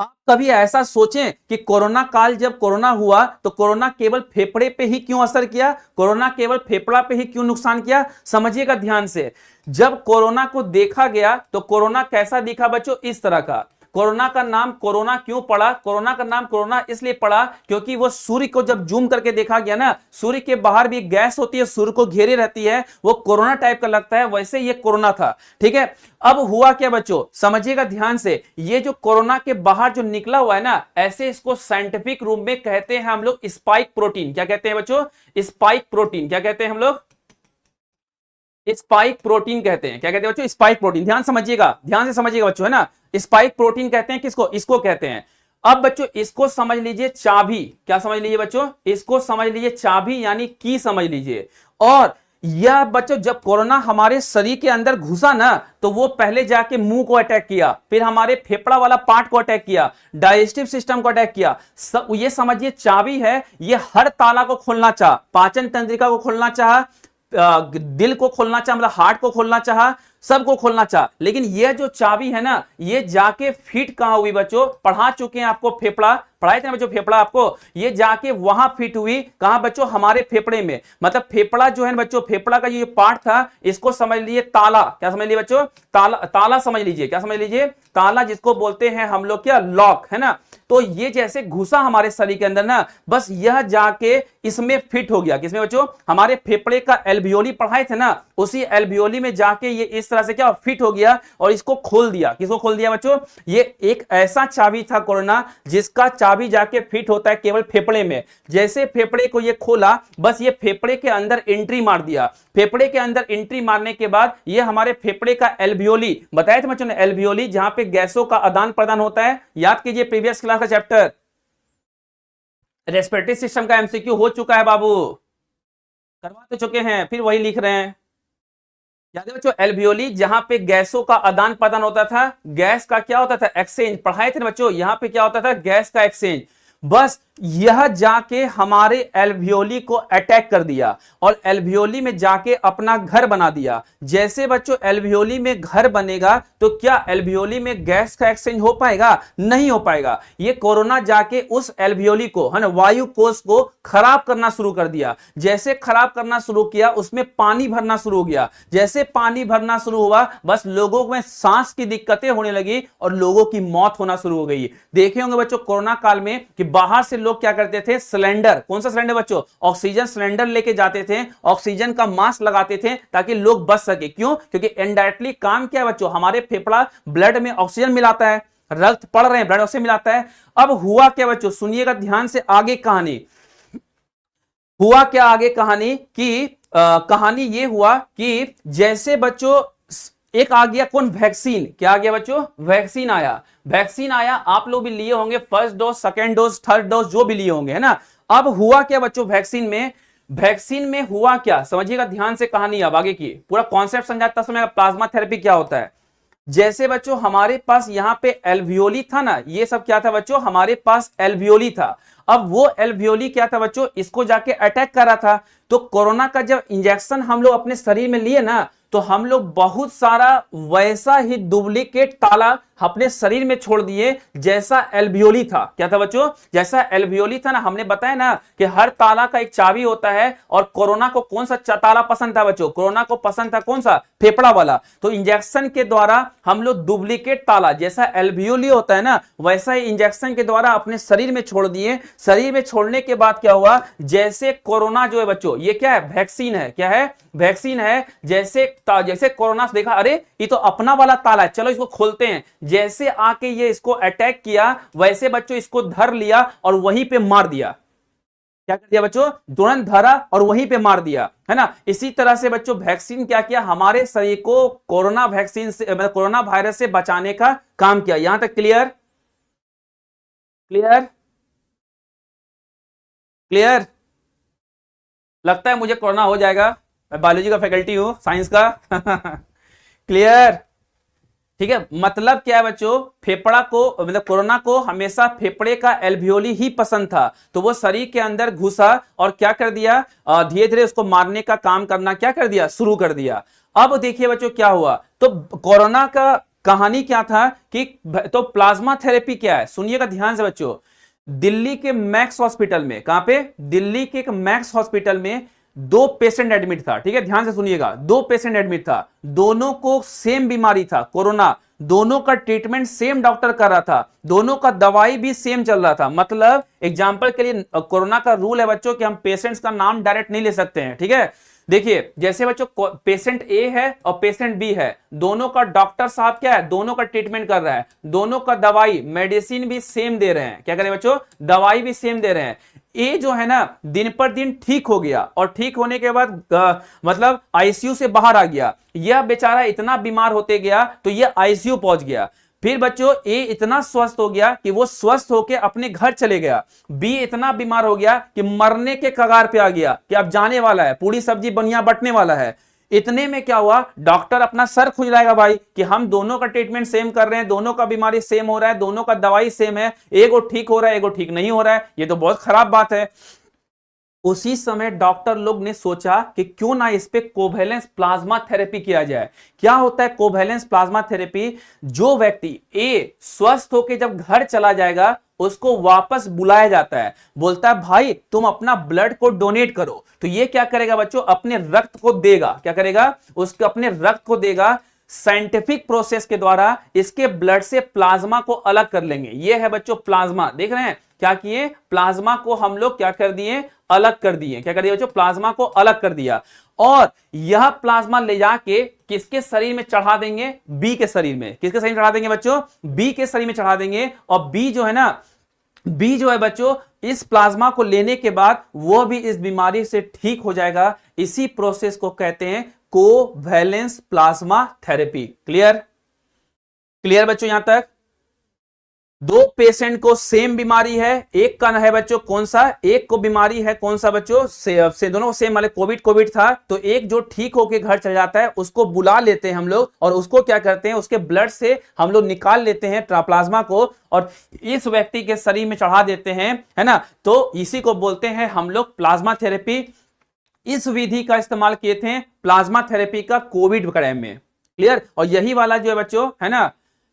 आप कभी ऐसा सोचें कि कोरोना काल जब कोरोना हुआ तो कोरोना केवल फेफड़े पे ही क्यों असर किया? कोरोना केवल फेफड़ा पे ही क्यों नुकसान किया? समझिएगा ध्यान से। जब कोरोना को देखा गया तो कोरोना कैसा दिखा बच्चों? इस तरह का। कोरोना का नाम कोरोना क्यों पड़ा? कोरोना का नाम कोरोना इसलिए पड़ा क्योंकि वो सूर्य को जब जूम करके देखा गया ना, सूर्य के बाहर भी गैस होती है, सूर्य को घेरे रहती है, वो कोरोना टाइप का लगता है, वैसे ये कोरोना था। ठीक है? अब हुआ क्या बच्चों? समझिएगा ध्यान से, ये जो कोरोना के बाहर जो निकला हुआ है ना, ऐसे इसको साइंटिफिक रूप में कहते हैं हम लोग स्पाइक प्रोटीन। क्या कहते हैं बच्चों? Spike protein. क्या कहते हैं हम लोग? स्पाइक प्रोटीन कहते हैं। क्या कहते हैं बच्चों? Spike protein. ध्यान समझिएगा, ध्यान से समझिएगा बच्चों, है ना? स्पाइक प्रोटीन कहते हैं किसको? इसको कहते हैं। अब बच्चों इसको समझ लीजिए चाबी, क्या समझ लीजिए बच्चों, इसको समझ लीजिए चाबी यानी की समझ लीजिए। और यह बच्चों जब कोरोना हमारे शरीर के अंदर घुसा ना, तो वो पहले जाके मुंह को अटैक किया, फिर हमारे फेफड़ा वाला पार्ट को अटैक किया, डाइजेस्टिव सिस्टम को अटैक किया। ये समझिए चाबी है, ये हर ताला को खोलना चाह, पाचन तंत्रिका को खोलना चाह, दिल को खोलना चाह, मतलब हार्ट को खोलना चाह, सबको खोलना चाह। लेकिन ये जो चाबी है ना, ये जाके फिट कहां हुई बच्चों, पढ़ा चुके हैं आपको फेफड़ा, पढ़ाए थे ना बच्चों फेफड़ा आपको, ये जाके वहां फिट हुई कहां बच्चों, हमारे फेफड़े में। मतलब फेफड़ा जो है बच्चों, फेफड़ा का ये पार्ट था, इसको समझ लीजिए ताला, क्या समझ लीजिए बच्चों, ताला, ताला समझ लीजिए, क्या समझ लीजिए, ताला जिसको बोलते हैं हम लोग क्या, लॉक, है ना। तो ये जैसे घुसा हमारे शरीर के अंदर ना, बस यह जाके इसमें फिट हो गया, किसमें बच्चों, हमारे फेफड़े का एल्वियोली पढ़ाए थे ना, उसी एल्वियोली में जाके ये इस तरह से क्या फिट हो गया और इसको खोल दिया। किसको खोल दिया बच्चों, ये एक ऐसा चाबी था कोरोना, जिसका चाबी जाके फिट होता है केवल फेफड़े में। जैसे फेफड़े को ये खोला, बस ये फेफड़े के अंदर एंट्री मार दिया। फेफड़े के अंदर एंट्री मारने के बाद ये हमारे फेफड़े का एल्वियोली, बताया था बच्चों ने, एल्वियोली जहां पे गैसों का आदान प्रदान होता है। याद कीजिए प्रीवियस क्लास का चैप्टर, रेस्पिरेटरी सिस्टम का एमसीक्यू हो चुका है बाबू, करवा तो चुके हैं, फिर वही लिख रहे हैं। याद है बच्चों, एल्वियोली जहां पे गैसों का आदान प्रदान होता था, गैस का क्या होता था, एक्सचेंज, पढ़ाए थे बच्चों, यहां पे क्या होता था, गैस का एक्सचेंज। बस यह जाके हमारे एल्वियोली को अटैक कर दिया और एल्वियोली में जाके अपना घर बना दिया। जैसे बच्चों एल्वियोली में घर बनेगा तो क्या एल्वियोली में गैस का एक्सचेंज हो पाएगा, नहीं हो पाएगा। ये कोरोना जाके उस एल्वियोली को, है ना, वायु कोष को खराब करना शुरू कर दिया। जैसे खराब करना शुरू किया, उसमें पानी भरना शुरू हो गया। जैसे पानी भरना शुरू हुआ, बस लोगों में सांस की दिक्कतें होने लगी और लोगों की मौत होना शुरू हो गई। देखे होंगे बच्चों कोरोना काल में कि बाहर से लोग क्या करते थे, सिलेंडर, कौन सा सिलेंडर बच्चों, ऑक्सीजन सिलेंडर लेके जाते थे, ऑक्सीजन का मास्क लगाते थे ताकि लोग बच सके। क्यों, क्योंकि इनडायरेक्टली काम क्या है बच्चों, हमारे फेफड़ा ब्लड में ऑक्सीजन मिलाता है, रक्त पड़ रहे हैं, ब्लड ऑक्सीजन मिलाता है। अब हुआ क्या बच्चों, सुनिएगा ध्यान से आगे कहानी, हुआ क्या आगे कहानी कि कहानी ये हुआ कि जैसे बच्चों एक आ गया कौन, वैक्सीन, क्या आ गया बच्चों, वैक्सीन आया। वैक्सीन आया, आप लोग भी लिए होंगे, first dose, second dose, third dose, जो भी लिए होंगे, है ना। अब हुआ क्या बच्चों, वैक्सीन में हुआ क्या, समझिएगा ध्यान से कहानी, अब आगे की पूरा कॉन्सेप्ट समझाता समय, प्लाज्मा थेरेपी क्या होता है। जैसे बच्चों हमारे पास यहाँ पे एल्वियोली था ना, ये सब क्या था बच्चों, हमारे पास एल्वियोली था। अब वो एल्वियोली क्या था बच्चों, इसको जाके अटैक कर रहा था। तो कोरोना का जब इंजेक्शन हम लोग अपने शरीर में लिए ना, तो हम लोग बहुत सारा वैसा ही डुप्लीकेट ताला अपने शरीर में छोड़ दिए जैसा एल्वियोली था। क्या था बच्चों, जैसा एल्वियोली था ना, हमने बताया ना कि हर ताला का एक चाबी होता है। और कोरोना को कौन सा ताला पसंद था बच्चों, कोरोना को पसंद था कौन सा, फेफड़ा वाला। तो इंजेक्शन के द्वारा हम लोग डुप्लीकेट ताला, जैसा एल्वियोली होता है ना, वैसा ही इंजेक्शन के द्वारा अपने शरीर में छोड़ दिए। शरीर में छोड़ने के बाद क्या हुआ, जैसे कोरोना जो है बच्चों, ये क्या है, वैक्सीन है, क्या है, वैक्सीन है। जैसे कोरोना से देखा, अरे ये तो अपना वाला ताला है, चलो इसको खोलते हैं। जैसे आके ये इसको अटैक किया, वैसे बच्चों इसको धर लिया और वहीं पे मार दिया। क्या कर दिया बच्चों, तुरंत धरा और वहीं पे मार दिया, है ना। इसी तरह से बच्चों वैक्सीन क्या किया, हमारे शरीर को कोरोना वैक्सीन से, मतलब कोरोना वायरस से बचाने का काम किया। यहां तक क्लियर, क्लियर, क्लियर। लगता है मुझे कोरोना हो जाएगा, मैं बायोलॉजी का फैकल्टी हूं, साइंस का। क्लियर, ठीक है। मतलब क्या है बच्चों, फेफड़ा को, मतलब कोरोना को हमेशा फेफड़े का एल्वियोली ही पसंद था। तो वो शरीर के अंदर घुसा और क्या कर दिया, धीरे धीरे उसको मारने का काम करना क्या कर दिया, शुरू कर दिया। अब देखिए बच्चों क्या हुआ, तो कोरोना का कहानी क्या था कि, तो प्लाज्मा थेरेपी क्या है, सुनिएगा ध्यान से बच्चों। दिल्ली के मैक्स हॉस्पिटल में, कहां पे, दिल्ली के एक मैक्स हॉस्पिटल में 2 पेशेंट एडमिट था। ठीक है, ध्यान से सुनिएगा, 2 पेशेंट एडमिट था, दोनों को सेम बीमारी था, कोरोना। दोनों का ट्रीटमेंट सेम डॉक्टर कर रहा था, दोनों का दवाई भी सेम चल रहा था। मतलब एग्जांपल के लिए कोरोना का रूल है बच्चों कि हम पेशेंट्स का नाम डायरेक्ट नहीं ले सकते हैं। ठीक है, देखिए जैसे बच्चों पेशेंट ए है और पेशेंट बी है, दोनों का डॉक्टर साहब क्या है, दोनों का ट्रीटमेंट कर रहा है, दोनों का दवाई मेडिसिन भी सेम दे रहे हैं। क्या करें बच्चों, दवाई भी सेम दे रहे हैं। ए जो है ना, दिन पर दिन ठीक हो गया और ठीक होने के बाद मतलब आईसीयू से बाहर आ गया। यह बेचारा इतना बीमार होते गया तो यह आईसीयू पहुंच गया। फिर बच्चों ए इतना स्वस्थ हो गया कि वो स्वस्थ होकर अपने घर चले गया। बी इतना बीमार हो गया कि मरने के कगार पे आ गया कि अब जाने वाला है, पूरी सब्जी बनिया बटने वाला है। इतने में क्या हुआ, डॉक्टर अपना सर खुजलाएगा भाई कि हम दोनों का ट्रीटमेंट सेम कर रहे हैं, दोनों का बीमारी सेम हो रहा है, दोनों का दवाई सेम है, एगो ठीक हो रहा है एगो ठीक नहीं हो रहा है, ये तो बहुत खराब बात है। उसी समय डॉक्टर लोग ने सोचा कि क्यों ना इस पे कोवैलेंस प्लाज्मा थेरेपी किया जाए। क्या होता है कोवैलेंस प्लाज्मा थेरेपी? जो व्यक्ति ए स्वस्थ होकर जब घर चला जाएगा उसको वापस बुलाया जाता है, बोलता है भाई तुम अपना ब्लड को डोनेट करो। तो ये क्या करेगा बच्चों, अपने रक्त को देगा। क्या करेगा, उसके अपने रक्त को देगा। साइंटिफिक प्रोसेस के द्वारा इसके ब्लड से प्लाज्मा को अलग कर लेंगे। ये है बच्चों प्लाज्मा, देख रहे हैं क्या किए, प्लाज्मा को हम लोग क्या कर दिए, अलग कर दिए। क्या कर दिया बच्चों, प्लाज्मा को अलग कर दिया। और यह प्लाज्मा ले जाके किसके शरीर में चढ़ा देंगे, बी के शरीर में। किसके शरीर में चढ़ा देंगे बच्चों, बी के शरीर में चढ़ा देंगे। और बी जो है ना, बी जो है बच्चों इस प्लाज्मा को लेने के बाद वो भी इस बीमारी से ठीक हो जाएगा। इसी प्रोसेस को कहते हैं कोवैलेंस प्लाज्मा थेरेपी। क्लियर? क्लियर बच्चों यहां तक? दो पेशेंट को सेम बीमारी है, एक का है बच्चों कौन सा, एक को बीमारी है कौन सा बच्चों, से दोनों सेम वाले कोविड था। तो एक जो ठीक होके घर चल जाता है उसको बुला लेते हैं हम लोग, और उसको क्या करते हैं, उसके ब्लड से हम लोग निकाल लेते हैं प्लाज्मा को और इस व्यक्ति के शरीर में चढ़ा देते हैं, है ना। तो इसी को बोलते हैं हम लोग प्लाज्मा थेरेपी। इस विधि का इस्तेमाल किए थे प्लाज्मा थेरेपी का कोविड टाइम में। क्लियर? और यही वाला जो है बच्चों,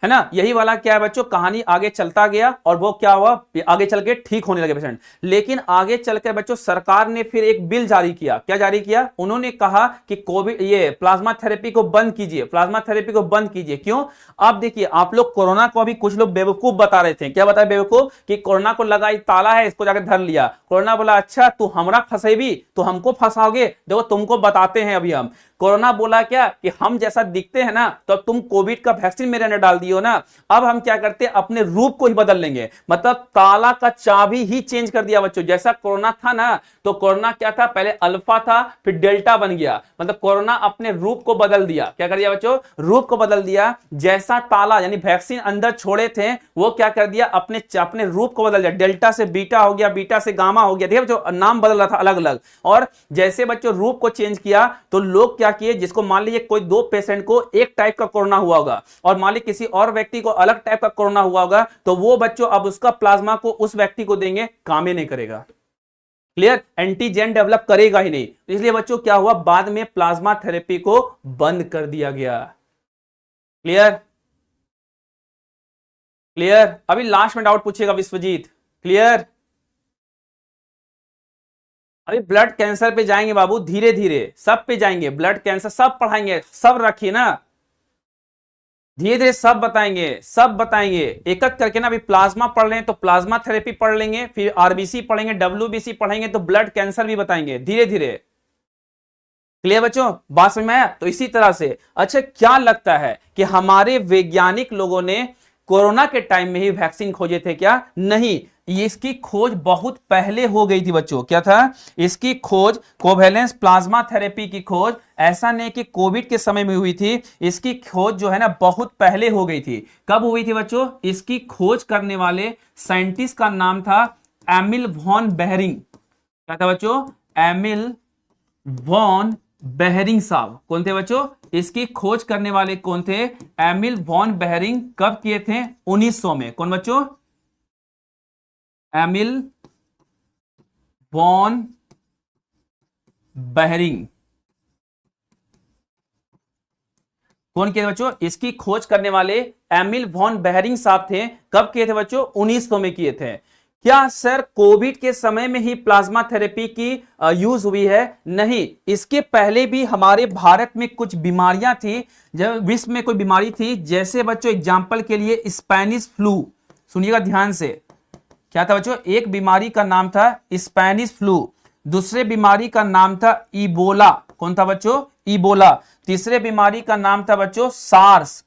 है ना, यही वाला क्या है बच्चों, कहानी आगे चलता गया और वो क्या हुआ, आगे चल के ठीक होने लगे पेशेंट। लेकिन आगे चलकर बच्चों सरकार ने फिर एक बिल जारी किया। क्या जारी किया, उन्होंने कहा कि कोविड ये प्लाज्मा थेरेपी को बंद कीजिए, प्लाज्मा थेरेपी को बंद कीजिए। क्यों? अब देखिए आप लोग कोरोना को अभी कुछ लोग बेवकूफ बता रहे थे। क्या बताए बेवकूफ, कि कोरोना को लगा ताला है इसको जाकर धर लिया। कोरोना बोला अच्छा तू हमरा फंसेबी, तो हमको फंसाओगे, देखो तुमको बताते हैं अभी हम। कोरोना बोला क्या कि हम जैसा दिखते हैं ना, तो तुम कोविड का वैक्सीन मेरे अंदर डाल दियो ना, अब हम क्या करते हैं अपने रूप को ही बदल लेंगे। मतलब ताला का चाबी ही चेंज कर दिया बच्चों। जैसा कोरोना था ना, तो कोरोना क्या था, पहले अल्फा था फिर डेल्टा बन गया। मतलब कोरोना अपने रूप को बदल दिया। क्या कर दिया बच्चों, रूप को बदल दिया। जैसा ताला यानी वैक्सीन अंदर छोड़े थे वो क्या कर दिया, अपने रूप को बदल दिया। डेल्टा से बीटा हो गया, बीटा से गामा हो गया। देखिए बच्चों नाम बदल रहा था अलग अलग। और जैसे बच्चों रूप को चेंज किया तो लोग क्या किए, जिसको मान लीजिए कोई दो पेशेंट को एक टाइप का कोरोना हुआ होगा और मान लीजिए किसी और व्यक्ति को अलग टाइप का कोरोना हुआ होगा, तो वो बच्चों अब उसका प्लाज्मा को उस व्यक्ति को देंगे, काम ही नहीं करेगा। क्लियर? एंटीजेन डेवलप करेगा ही नहीं। इसलिए बच्चों क्या हुआ, बाद में प्लाज्मा थेरेपी को बंद कर दिया गया। क्लियर? क्लियर? अभी लास्ट में डाउट पूछेगा विश्वजीत। क्लियर? अभी ब्लड कैंसर पे जाएंगे बाबू, धीरे धीरे सब पे जाएंगे। ब्लड कैंसर सब पढ़ाएंगे, सब रखिए ना, धीरे धीरे सब बताएंगे, सब बताएंगे एक एक करके ना। अभी प्लाज्मा पढ़ रहे हैं तो प्लाज्मा थेरेपी पढ़ लेंगे, फिर आरबीसी पढ़ेंगे, डब्ल्यूबीसी पढ़ेंगे, तो ब्लड कैंसर भी बताएंगे धीरे धीरे। क्लियर बच्चों, बात समझ में आया? तो इसी तरह से अच्छा क्या लगता है कि हमारे वैज्ञानिक लोगों ने कोरोना के टाइम में ही वैक्सीन खोजे थे क्या? नहीं, इसकी खोज बहुत पहले हो गई थी बच्चों। क्या था इसकी खोज, कोवैलेंस प्लाज्मा थेरेपी की खोज ऐसा नहीं कि कोविड के समय में हुई थी, इसकी खोज जो है ना बहुत पहले हो गई थी। कब हुई थी बच्चों? इसकी खोज करने वाले साइंटिस्ट का नाम था एमिल वॉन बेहरिंग। क्या था बच्चों? एमिल वॉन बेहरिंग साहब। कौन थे बच्चों? इसकी खोज करने वाले कौन थे? Emil von Behring. कब किए थे? 1900 में। कौन बच्चों? Emil von Behring. कौन किए थे बच्चों? इसकी खोज करने वाले एमिल वॉन बेहरिंग साहब थे। कब किए थे बच्चों? 1900 में किए थे। क्या सर कोविड के समय में ही प्लाज्मा थेरेपी की यूज हुई है? नहीं, इसके पहले भी हमारे भारत में कुछ बीमारियां थी, जब विश्व में कोई बीमारी थी, जैसे बच्चों एग्जांपल के लिए स्पेनिश फ्लू। सुनिएगा ध्यान से, क्या था बच्चों? एक बीमारी का नाम था स्पेनिश फ्लू, दूसरे बीमारी का नाम था इबोला। कौन था बच्चों? इबोला। तीसरे बीमारी का नाम था बच्चों सार्स।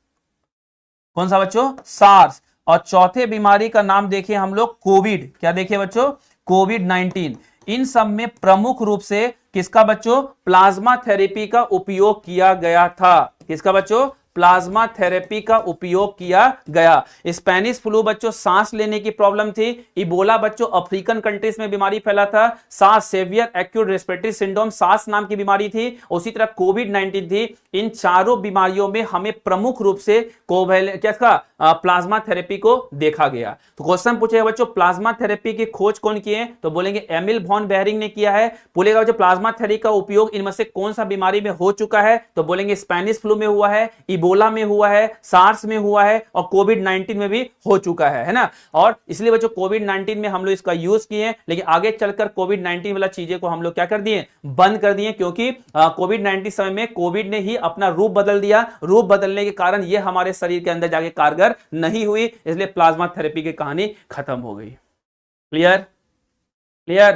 कौन सा बच्चों? सार्स। और चौथे बीमारी का नाम देखिए हम लोग कोविड। क्या देखिए बच्चों? कोविड-19। इन सब में प्रमुख रूप से किसका बच्चों? प्लाज्मा थेरेपी का उपयोग किया गया था। किसका बच्चों? प्लाज्मा थेरेपी का उपयोग किया गया। स्पेनिश फ्लू बच्चों सांस लेने की प्रॉब्लम थी। इबोला बच्चों अफ्रीकन कंट्रीज में बीमारी फैला था। सास सेवियर एक्यूट रेस्पिरेटरी सिंड्रोम सास नाम की बीमारी थी। उसी तरह कोविड 19 थी। इन चारों बीमारियों में हमें प्रमुख रूप से प्लाज्मा थेरेपी को देखा गया। तो क्वेश्चन पूछेगा बच्चों प्लाज्मा थेरेपी की खोज कौन किए, तो बोलेंगे एमिल वॉन बेहरिंग ने किया है। बोलेगा बच्चों प्लाज्मा थेरेपी का उपयोग इनमें से कौन सा बीमारी में हो चुका है, तो बोलेंगे स्पेनिश फ्लू में हुआ है, इबोला में हुआ है, सार्स में हुआ है और कोविड 19 में भी हो चुका है ना। और इसलिए बच्चों कोविड 19 में हम लोग इसका यूज किए, लेकिन आगे चलकर कोविड 19 वाला चीजें को हम लोग क्या कर दिए, बंद कर दिए, क्योंकि कोविड 19 समय में कोविड ने ही अपना रूप बदल दिया। रूप बदलने के कारण यह हमारे शरीर के अंदर जाके कारगर नहीं हुई, इसलिए प्लाज्मा थेरेपी की कहानी खत्म हो गई। Clear clear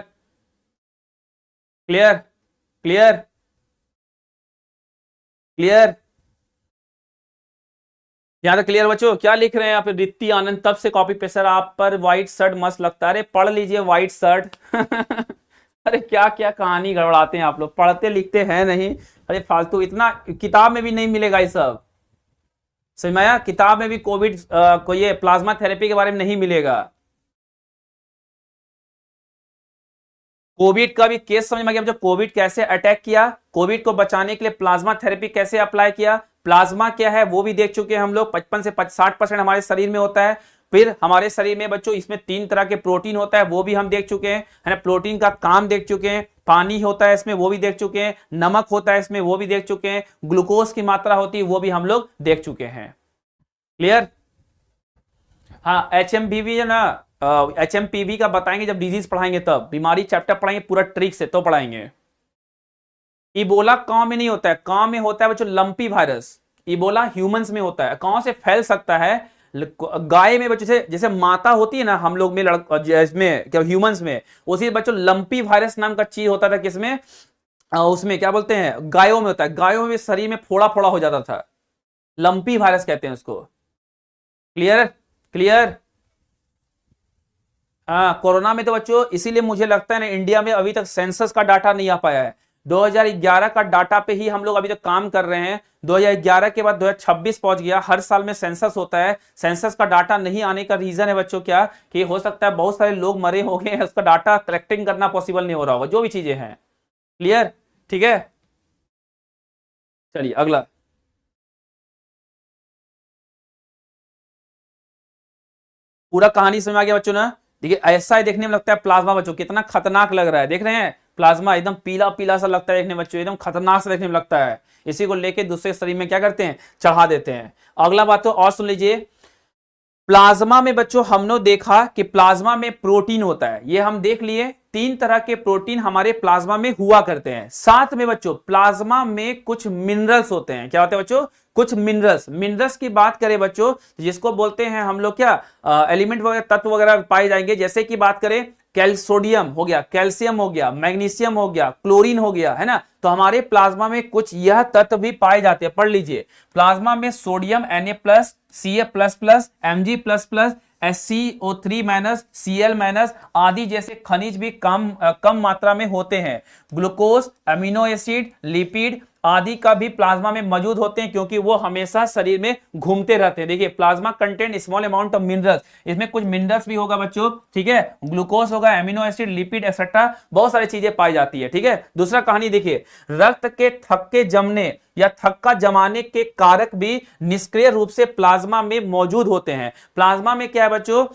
clear clear clear यहां तक क्लियर बच्चों? क्या लिख रहे हैं आप? रित्ती आनंद तब से कॉपी पे सर आप पर व्हाइट शर्ट मस्त लगता है। अरे पढ़ लीजिए व्हाइट शर्ट। अरे क्या क्या कहानी गड़बड़ाते हैं आप लोग, पढ़ते लिखते हैं नहीं। अरे फालतू, इतना किताब में भी नहीं मिलेगा ये सब, समझ में आया? किताब में भी कोविड को ये प्लाज्मा थेरेपी के बारे में नहीं मिलेगा। कोविड का भी केस समझ में आ गया जब कोविड कैसे अटैक किया, कोविड को बचाने के लिए प्लाज्मा थेरेपी कैसे अप्लाई किया, प्लाज्मा क्या है वो भी देख चुके हैं हम लोग। 55 से 60% हमारे शरीर में होता है। फिर हमारे शरीर में बच्चों इसमें 3 तरह के प्रोटीन होता है, वो भी हम देख चुके हैं, है ना। प्रोटीन का काम देख चुके हैं। पानी होता है इसमें, वो भी देख चुके हैं। नमक होता है इसमें, वो भी देख चुके हैं। ग्लूकोज की मात्रा होती है, वो भी हम लोग देख चुके हैं। क्लियर? हाँ, HMPV है ना, HMPV का बताएंगे जब डिजीज पढ़ाएंगे, तब बीमारी चैप्टर पढ़ाएंगे पूरा ट्रिक से, तो पढ़ाएंगे। इबोला कांव में नहीं होता है, कांव में होता है बच्चों लंपी वायरस। इबोला ह्यूमंस में होता है। कांव से फैल सकता है, गाय में बच्चों से, जैसे माता होती है ना हम लोग में, इसमें क्या ह्यूमंस में, उसी बच्चों लंपी वायरस नाम का चीज होता था किसमें, उसमें क्या बोलते हैं, गायों में होता है। गायों में शरीर में फोड़ा फोड़ा हो जाता था, लंपी वायरस कहते हैं उसको। Clear clear? हाँ, कोरोना में तो बच्चों इसीलिए मुझे लगता है ना इंडिया में अभी तक सेंसस का डाटा नहीं आ पाया है। 2011 का डाटा पे ही हम लोग अभी तक काम कर रहे हैं। 2011 के बाद 2026 पहुंच गया। हर साल में सेंसस होता है। सेंसस का डाटा नहीं आने का रीजन है बच्चों क्या, कि हो सकता है बहुत सारे लोग मरे हो गए, उसका डाटा कलेक्टिंग करना पॉसिबल नहीं हो रहा होगा, जो भी चीजें हैं। क्लियर? ठीक है, चलिए अगला। पूरा कहानी समझ आ गया बच्चों ना? देखिए ऐसा ही देखने में लगता है प्लाज्मा बच्चों, कितना खतरनाक लग रहा है, देख रहे हैं? प्लाज्मा एकदम पीला पीला सा लगता है देखने बच्चों, एकदम खतरनाक सा देखने में लगता है। इसी को लेके दूसरे शरीर में क्या करते हैं, चढ़ा देते हैं। अगला बात तो और सुन लीजिए, प्लाज्मा में बच्चों हमने देखा कि प्लाज्मा में प्रोटीन होता है, ये हम देख लिए। 3 तरह के प्रोटीन हमारे प्लाज्मा में हुआ करते हैं। साथ में बच्चों प्लाज्मा में कुछ मिनरल्स होते हैं। क्या होते हैं बच्चों? कुछ मिनरल्स। मिनरल्स की बात करें बच्चों, जिसको बोलते हैं हम लोग क्या, एलिमेंट वगैरह, तत्व वगैरह पाए जाएंगे। जैसे कि बात करें, सोडियम हो गया, कैल्शियम हो गया, मैग्नीशियम हो गया, क्लोरीन हो गया, है ना। तो हमारे प्लाज्मा में कुछ यह तत्व भी पाए जाते हैं, पढ़ लीजिए। प्लाज्मा में sodium Na+, Ca++, Mg++, SCO3- Cl- आदि जैसे खनिज भी कम मात्रा में होते हैं। ग्लूकोज, अमीनो एसिड, लिपिड आदि का भी प्लाज्मा में मौजूद होते हैं, क्योंकि वो हमेशा शरीर में घूमते रहते हैं। देखिए plasma content small amount of minerals, इसमें कुछ मिनरल्स भी होगा बच्चों, ठीक है। ग्लूकोज होगा, अमीनो एसिड, लिपिड एक्सेट्रा, बहुत सारी चीजें पाई जाती है, ठीक है। दूसरा कहानी देखिए, रक्त के थक्के जमने या थक्का जमाने के कारक भी निष्क्रिय रूप से प्लाज्मा में मौजूद होते हैं। प्लाज्मा में क्या है बच्चों,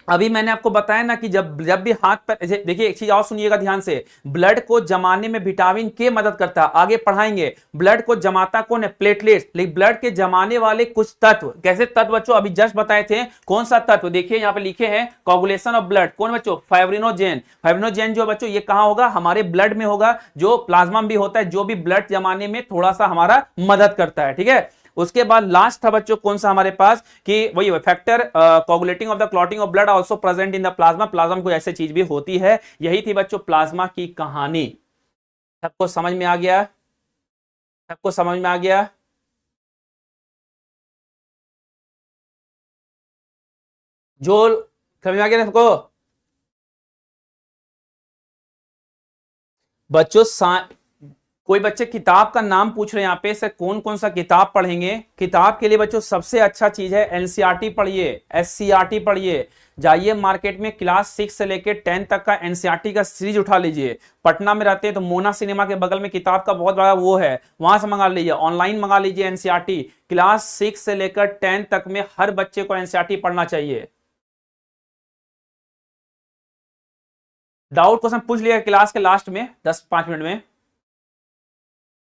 अभी मैंने आपको बताया ना कि जब भी हाथ पर, देखिए एक चीज और सुनिएगा ध्यान से, ब्लड को जमाने में विटामिन के मदद करता है, आगे पढ़ाएंगे। ब्लड को जमाता कौन है? प्लेटलेट्स। लेकिन ब्लड के जमाने वाले कुछ तत्व, कैसे तत्व बच्चों अभी जस्ट बताए थे, कौन सा तत्व? देखिए यहाँ पे लिखे हैं, कोगुलेशन ऑफ ब्लड। कौन बच्चों? फाइब्रिनोजेन। फाइब्रिनोजेन जो बच्चों ये कहां होगा? हमारे ब्लड में होगा, जो प्लाज्मा भी होता है, जो भी ब्लड जमाने में थोड़ा सा हमारा मदद करता है, ठीक है। उसके बाद लास्ट था बच्चों कौन सा हमारे पास, कि वही factor coagulating of the clotting of blood also present in the plasma. Plasma में कोई ऐसी चीज भी होती है। यही थी बच्चों प्लाज्मा की कहानी। सबको समझ में आ गया? सबको समझ में आ गया? जो समझ में आ गया सबको? बच्चों कोई बच्चे किताब का नाम पूछ रहे हैं यहाँ पे, सर कौन कौन सा किताब पढ़ेंगे? किताब के लिए बच्चों सबसे अच्छा चीज है एनसीईआरटी पढ़िए, एससीईआरटी पढ़िए। जाइए मार्केट में क्लास 6 से लेकर 10 तक का एनसीईआरटी का सीरीज उठा लीजिए। पटना में रहते हैं तो मोना सिनेमा के बगल में किताब का बहुत बड़ा वो है, वहां से मंगा लीजिए, ऑनलाइन मंगा लीजिए एनसीईआरटी। क्लास 6 से लेकर 10 तक में हर बच्चे को एनसीईआरटी पढ़ना चाहिए। डाउट क्वेश्चन पूछ लिया क्लास के लास्ट में 10-5 मिनट में।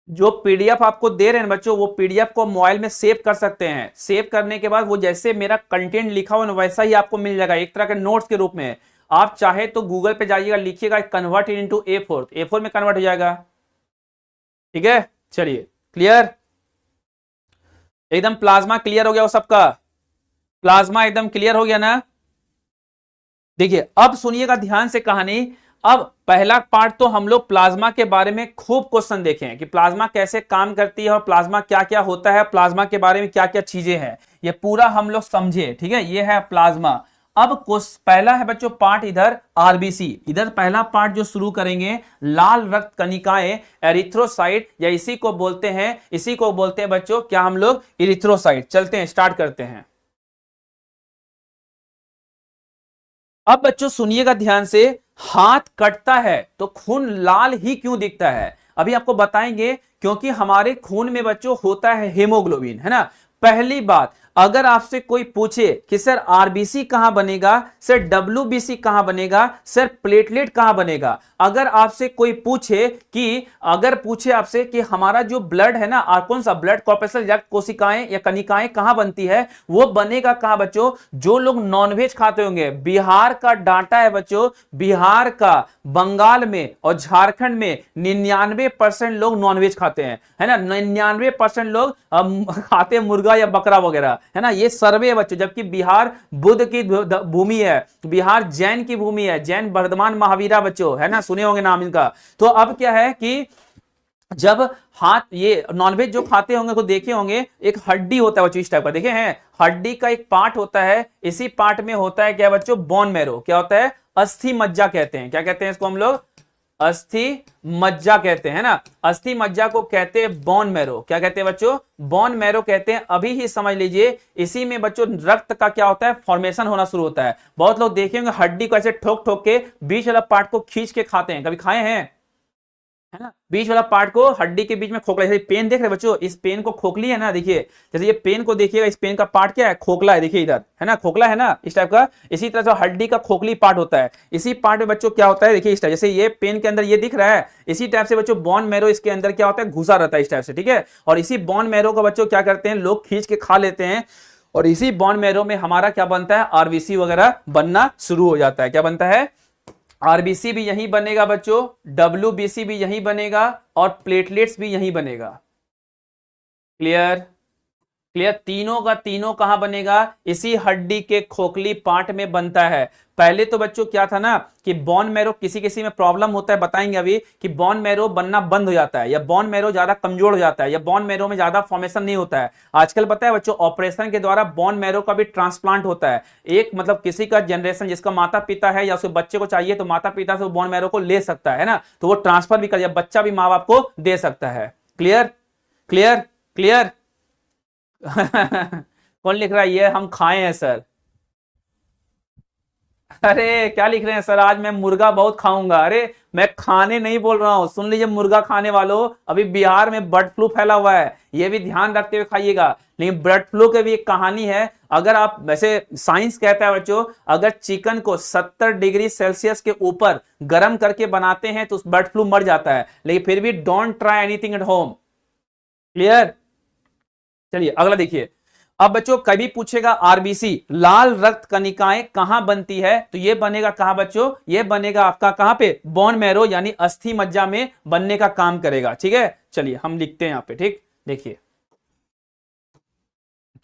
जो पीडीएफ आपको दे रहे हैं बच्चों, वो पीडीएफ को मोबाइल में सेव कर सकते हैं। सेव करने के बाद वो जैसे मेरा कंटेंट लिखा हुआ वैसा ही आपको मिल जाएगा, एक तरह के नोट्स के रूप में। आप चाहे तो गूगल पे जाइएगा, लिखिएगा कन्वर्ट इनटू A4, A4 में कन्वर्ट हो जाएगा। ठीक है, चलिए क्लियर, एकदम प्लाज्मा क्लियर हो गया वो सबका? प्लाज्मा एकदम क्लियर हो गया ना? देखिए अब सुनिएगा ध्यान से कहानी। अब पहला पार्ट तो हम लोग प्लाज्मा के बारे में खूब क्वेश्चन देखे हैं कि प्लाज्मा कैसे काम करती है और प्लाज्मा क्या क्या होता है, प्लाज्मा के बारे में क्या क्या चीजें हैं, ये पूरा हम लोग समझे। ठीक है, ये है प्लाज्मा। अब पहला है बच्चों पार्ट इधर आरबीसी। इधर पहला पार्ट जो शुरू करेंगे, लाल रक्त कणिकाएं, एरिथ्रोसाइट, या इसी को बोलते हैं बच्चों क्या हम लोग, इरिथ्रोसाइट। चलते हैं, स्टार्ट करते हैं। अब बच्चों सुनिएगा ध्यान से, हाथ कटता है तो खून लाल ही क्यों दिखता है? अभी आपको बताएंगे, क्योंकि हमारे खून में बच्चों होता है हेमोग्लोबिन, है ना। पहली बात, अगर आपसे कोई पूछे कि सर आरबीसी कहां बनेगा, सर डब्ल्यूबीसी कहां बनेगा, सर प्लेटलेट कहां बनेगा, अगर आपसे कोई पूछे कि हमारा जो ब्लड है ना, कौन सा ब्लड कॉर्पस्कल रक्त कोशिकाएं या कणिकाएं कहां बनती है, वो बनेगा कहां बच्चों? जो लोग नॉनवेज खाते होंगे, बिहार का डाटा है बच्चों, बिहार का, बंगाल में और झारखंड में 99% लोग नॉनवेज खाते हैं, है ना। 99% लोग खाते हैं मुर्गा या बकरा वगैरह, है ना। ये सर्वे है बच्चों। जबकि बिहार बुद्ध की भूमि है, बिहार जैन की भूमि है, जैन वर्धमान महावीरा बच्चों, है ना, सुने होंगे नाम इनका। तो अब क्या है कि जब हाथ, ये नॉनवेज जो खाते होंगे को देखे होंगे, एक हड्डी होता है बच्चों इस टाइप का, देखे हैं, हड्डी का एक पार्ट होता है, इसी पार्ट में होता है क्या बच्चों, बोन मैरो। क्या होता है? अस्थि मज्जा कहते हैं। क्या कहते हैं इसको हम लोग? अस्थि मज्जा कहते हैं ना। अस्थि मज्जा को कहते हैं बोन मैरो। क्या कहते हैं बच्चों? बोन मैरो कहते हैं। अभी ही समझ लीजिए, इसी में बच्चों रक्त का क्या होता है, फॉर्मेशन होना शुरू होता है। बहुत लोग देखेंगे हड्डी को ऐसे ठोक ठोक के बीच वाला पार्ट को खींच के खाते हैं, कभी खाए हैं, है ना। बीच वाला पार्ट को हड्डी के बीच में खोखला, जैसे पेन देख रहे बच्चों, इस पेन को खोखली है ना, देखिए, जैसे ये पेन को देखिएगा, इस पेन का पार्ट क्या है, खोखला है, देखिए इधर, है ना, खोखला है ना, इस टाइप का। इसी तरह से हड्डी का खोखली पार्ट होता है। इसी पार्ट में बच्चों क्या होता है, देखिए इस टाइप, जैसे ये पेन के अंदर ये दिख रहा है, इसी टाइप से बच्चों बोन मैरो इसके अंदर क्या होता है, घुसा रहता है इस टाइप से। ठीक है, और इसी बोन मैरो को बच्चों क्या करते हैं, लोग खींच के खा लेते हैं, और इसी बोन मैरो में हमारा क्या बनता है, आरबीसी वगैरह बनना शुरू हो जाता है। क्या बनता है? आरबीसी भी यही बनेगा बच्चों, डब्ल्यूबीसी भी यही बनेगा, और प्लेटलेट्स भी यही बनेगा। क्लियर? क्लियर, तीनों का तीनों कहां बनेगा, इसी हड्डी के खोखली पार्ट में बनता है। पहले तो बच्चों क्या था ना कि बोन मैरो किसी किसी में प्रॉब्लम होता है, बताएंगे अभी, कि बोन मैरो बनना बंद हो जाता है, या बोन मैरो ज्यादा कमजोर हो जाता है, या बोन मैरो में ज्यादा फॉर्मेशन नहीं होता है। आजकल पता है बच्चों, ऑपरेशन के द्वारा बोन मैरो का भी ट्रांसप्लांट होता है। एक मतलब किसी का जनरेशन, जिसका माता पिता है या उसके बच्चे को चाहिए, तो माता पिता से वो बोन मैरो को ले सकता है ना, तो वो ट्रांसफर भी कर, या बच्चा भी माँ बाप को दे सकता है। क्लियर? क्लियर? क्लियर? कौन लिख रहा है ये हम खाए हैं सर? अरे क्या लिख रहे हैं सर, आज मैं मुर्गा बहुत खाऊंगा। अरे मैं खाने नहीं बोल रहा हूं, सुन लीजिए मुर्गा खाने वालों, अभी बिहार में बर्ड फ्लू फैला हुआ है, ये भी ध्यान रखते हुए खाइएगा। लेकिन बर्ड फ्लू की भी एक कहानी है। अगर आप, वैसे साइंस कहता है बच्चों, अगर चिकन को 70 डिग्री सेल्सियस के ऊपर गर्म करके बनाते हैं तो बर्ड फ्लू मर जाता है। लेकिन फिर भी don't try anything at home. Clear? चलिए अगला देखिए। अब बच्चों कभी पूछेगा आरबीसी, लाल रक्त कणिकाएं कहां बनती है, तो ये बनेगा कहां बच्चों, ये बनेगा आपका कहां पे, बोन मैरो यानी अस्थि मज्जा में बनने का काम करेगा। ठीक है, चलिए हम लिखते हैं यहां पे। ठीक, देखिए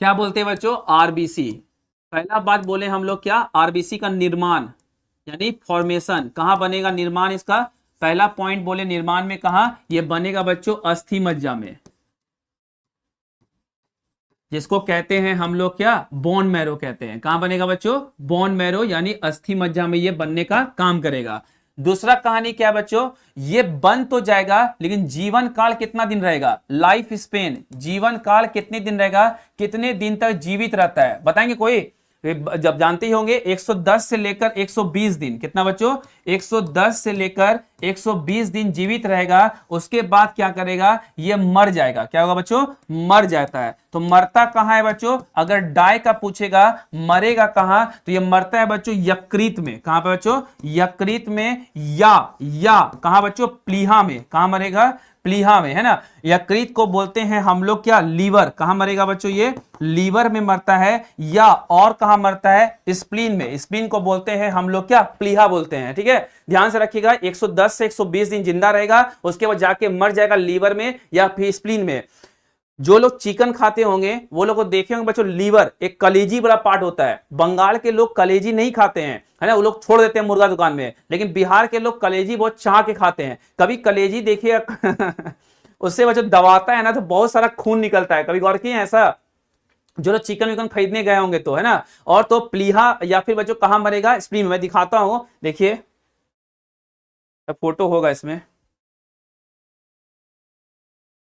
क्या बोलते हैं बच्चों, आरबीसी। पहला बात बोले हम लोग क्या, आरबीसी का निर्माण यानी फॉर्मेशन कहां बनेगा, निर्माण इसका पहला पॉइंट बोले, निर्माण में कहां ये बनेगा बच्चों, अस्थि मज्जा में, जिसको कहते हैं हम लोग क्या, बोन मैरो कहते हैं। कहां बनेगा बच्चों, बोन मैरो यानी अस्थि मज्जा में ये बनने का काम करेगा। दूसरा कहानी क्या है बच्चों, ये बन तो जाएगा लेकिन जीवन काल कितना दिन रहेगा, लाइफ स्पेन, जीवन काल कितने दिन रहेगा, कितने दिन तक जीवित रहता है, बताएंगे कोई? जब जानते ही होंगे 110 से लेकर 120 दिन, कितना बच्चों, 110 से लेकर 120 दिन जीवित रहेगा। उसके बाद क्या करेगा, ये मर जाएगा। क्या होगा बच्चों, मर जाता है। तो मरता कहां है बच्चों, अगर डाय का पूछेगा मरेगा कहां, तो ये मरता है बच्चों यकृत में। कहां पे बच्चों, यकृत में, या कहां बच्चों, प्लीहा में। कहां मरेगा, प्लीहा में, है ना। यकृत को बोलते हैं हम लोग क्या, लीवर। कहां मरेगा बच्चों, ये लीवर में मरता है। या और कहां मरता है, स्प्लीन में। स्प्लीन को बोलते हैं हम लोग क्या, प्लीहा बोलते हैं। ठीक है, ध्यान से रखिएगा, 110 से 120 दिन जिंदा रहेगा, उसके बाद जाके मर जाएगा लीवर में या फिर स्प्लीन में। जो लोग चिकन खाते होंगे वो लोग को देखे होंगे बच्चों, लीवर एक कलेजी बड़ा पार्ट होता है। बंगाल के लोग कलेजी नहीं खाते हैं, है ना, वो लोग छोड़ देते हैं मुर्गा दुकान में, लेकिन बिहार के लोग कलेजी बहुत चाह के खाते हैं। कभी कलेजी देखिए उससे बच्चों दबाता है ना तो बहुत सारा खून निकलता है, कभी गौर किए ऐसा? जो लोग चिकन विकन खरीदने गए होंगे तो, है ना। और तो प्लीहा या फिर बच्चों कहां मरेगा, स्प्लीन में। मैं दिखाता हूं, देखिए फोटो होगा इसमें,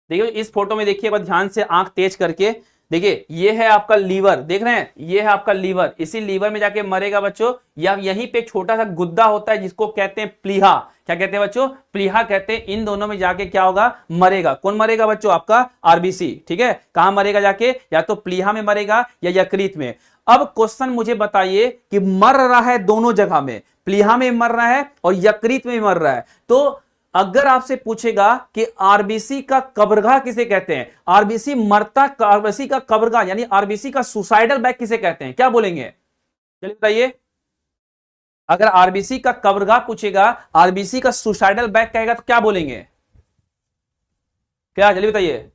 देखिए इस फोटो में, देखिए ध्यान से आंख तेज करके देखिए, ये है आपका लीवर, देख रहे हैं, ये है आपका लीवर। इसी लीवर में जाके मरेगा बच्चों, या यहीं पे एक छोटा सा गुद्दा होता है जिसको कहते हैं प्लीहा। क्या कहते हैं बच्चों, प्लीहा कहते हैं। इन दोनों में जाके क्या होगा, मरेगा। कौन मरेगा बच्चों, आपका आरबीसी। ठीक है, कहां मरेगा जाके, या तो प्लीहा में मरेगा या यकृत में। अब क्वेश्चन मुझे बताइए कि मर रहा है दोनों जगह में, प्लीहा में मर रहा है और यकृत में मर रहा है, तो अगर आपसे पूछेगा कि आरबीसी का कब्रगाह किसे कहते हैं, आरबीसी मरता, आरबीसी का कब्रगाह यानी आरबीसी का सुसाइडल बैग किसे कहते हैं, क्या बोलेंगे, चलिए बताइए। अगर आरबीसी का कब्रगाह पूछेगा, आरबीसी का सुसाइडल बैग कहेगा तो क्या बोलेंगे, क्या, चलिए बताइए।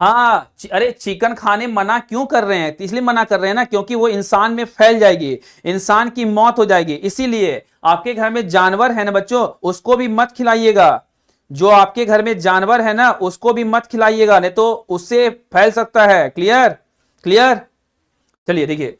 हाँ, अरे चिकन खाने मना क्यों कर रहे हैं, इसलिए मना कर रहे हैं ना, क्योंकि वो इंसान में फैल जाएगी, इंसान की मौत हो जाएगी। इसीलिए आपके घर में जानवर है ना बच्चों, उसको भी मत खिलाइएगा। जो आपके घर में जानवर है ना उसको भी मत खिलाइएगा, नहीं तो उससे फैल सकता है। Clear, clear. चलिए देखिए,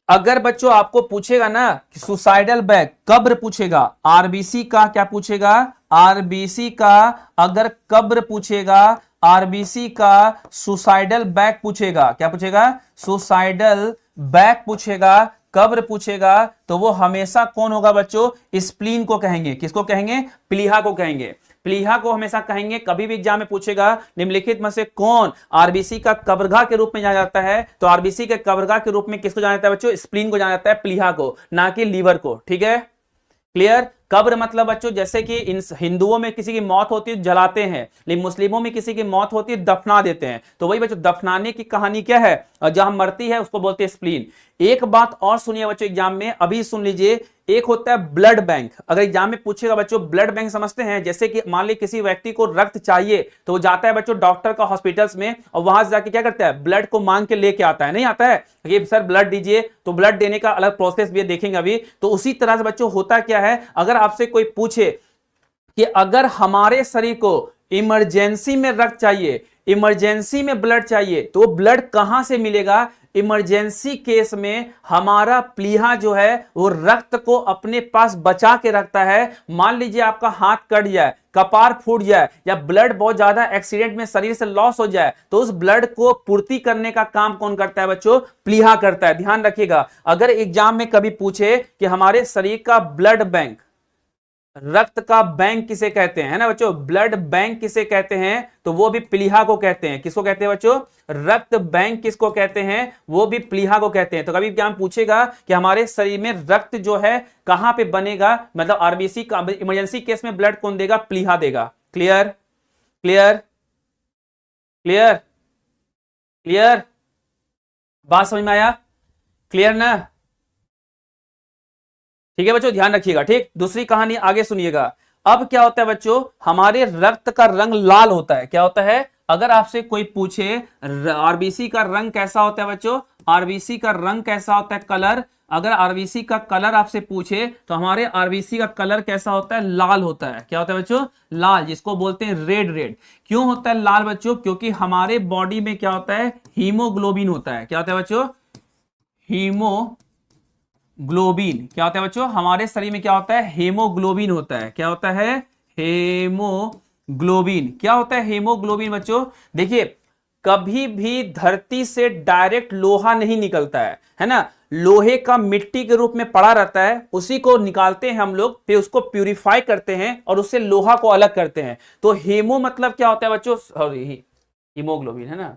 अगर बच्चों आपको पूछेगा ना कि सुसाइडल बैग, कब्र पूछेगा, आरबीसी का क्या पूछेगा, आरबीसी का अगर कब्र पूछेगा, आरबीसी का सुसाइडल बैग पूछेगा, क्या पूछेगा, सुसाइडल बैग पूछेगा, कब्र पूछेगा, तो वो हमेशा कौन होगा बच्चों, स्प्लीन को कहेंगे। किसको कहेंगे, प्लीहा को कहेंगे। प्लीहा को हमेशा कहेंगे। कभी भी एग्जाम में पूछेगा निम्नलिखित में से कौन आरबीसी का कब्रगाह के रूप में जाना जाता है, तो आरबीसी के कब्रगाह के रूप में किसको जाना जाता है बच्चों, स्प्लीन को जाना जाता है, प्लीहा को, ना कि लीवर को। ठीक है, क्लियर। कब्र मतलब बच्चों जैसे कि इन हिंदुओं में किसी की मौत होती है जलाते हैं, लेकिन मुस्लिमों में किसी की मौत होती है दफना देते हैं। तो वही बच्चों दफनाने की कहानी क्या है, जहां मरती है उसको बोलते हैं स्प्लीन। एक बात और सुनिए बच्चों एग्जाम में, अभी सुन लीजिए, एक होता है ब्लड बैंक। अगर एग्जाम में पूछेगा बच्चों, ब्लड बैंक समझते हैं, जैसे कि मान ली किसी व्यक्ति को रक्त चाहिए तो वो जाता है बच्चों डॉक्टर का हॉस्पिटल्स में, और वहां से जाके क्या करता है, ब्लड को मांग के लेके आता है, नहीं आता है कि सर ब्लड दीजिए, तो ब्लड देने का अलग प्रोसेस भी देखेंगे अभी। तो उसी तरह से बच्चों होता क्या है, अगर आपसे कोई पूछे कि अगर हमारे शरीर को इमरजेंसी में रक्त चाहिए, इमरजेंसी में ब्लड चाहिए, तो ब्लड कहां से मिलेगा, इमरजेंसी केस में हमारा प्लीहा जो है वो रक्त को अपने पास बचा के रखता है। मान लीजिए आपका हाथ कट जाए, कपार फूट जाए, या ब्लड बहुत ज्यादा एक्सीडेंट में शरीर से लॉस हो जाए, तो उस ब्लड को पूर्ति करने का काम कौन करता है बच्चों, प्लीहा करता है। ध्यान रखिएगा, अगर एग्जाम में कभी पूछे कि हमारे शरीर का ब्लड बैंक, रक्त का बैंक किसे कहते हैं, है ना बच्चों, ब्लड बैंक किसे कहते हैं, तो वो भी प्लीहा को कहते हैं। किसको कहते हैं बच्चों, रक्त बैंक किसको कहते हैं, वो भी प्लीहा को कहते हैं। तो कभी क्या पूछेगा कि हमारे शरीर में रक्त जो है कहां पे बनेगा, मतलब आरबीसी का इमरजेंसी केस में ब्लड कौन देगा, प्लीहा देगा। क्लियर, क्लियर, क्लियर, क्लियर, बात समझ में आया, क्लियर ना, ठीक है बच्चों, ध्यान रखिएगा। ठीक, दूसरी कहानी आगे सुनिएगा। अब क्या होता है बच्चों, हमारे रक्त का रंग लाल होता है। क्या होता है, अगर आपसे कोई पूछे आरबीसी का रंग कैसा होता है बच्चों, आरबीसी का रंग कैसा होता है, कलर, अगर आरबीसी का कलर आपसे पूछे तो हमारे आरबीसी का कलर कैसा होता है, लाल होता है। क्या होता है बच्चों, लाल, जिसको बोलते हैं रेड। रेड क्यों होता है लाल बच्चों, क्योंकि हमारे बॉडी में क्या होता है, हीमोग्लोबिन होता है। क्या होता है बच्चों, हीमोग्लोबिन ग्लोबिन क्या होता है बच्चों, हमारे शरीर में क्या होता है, हेमोग्लोबिन होता है। क्या होता है, हेमोग्लोबिन। क्या होता है हेमोग्लोबिन बच्चों, देखिए कभी भी धरती से डायरेक्ट लोहा नहीं निकलता है ना, लोहे का मिट्टी के रूप में पड़ा रहता है, उसी को निकालते हैं हम लोग, फिर उसको प्यूरिफाई करते हैं और उससे लोहा को अलग करते हैं। तो हेमो मतलब क्या होता है बच्चों, सॉरी हीमोग्लोबिन है ना,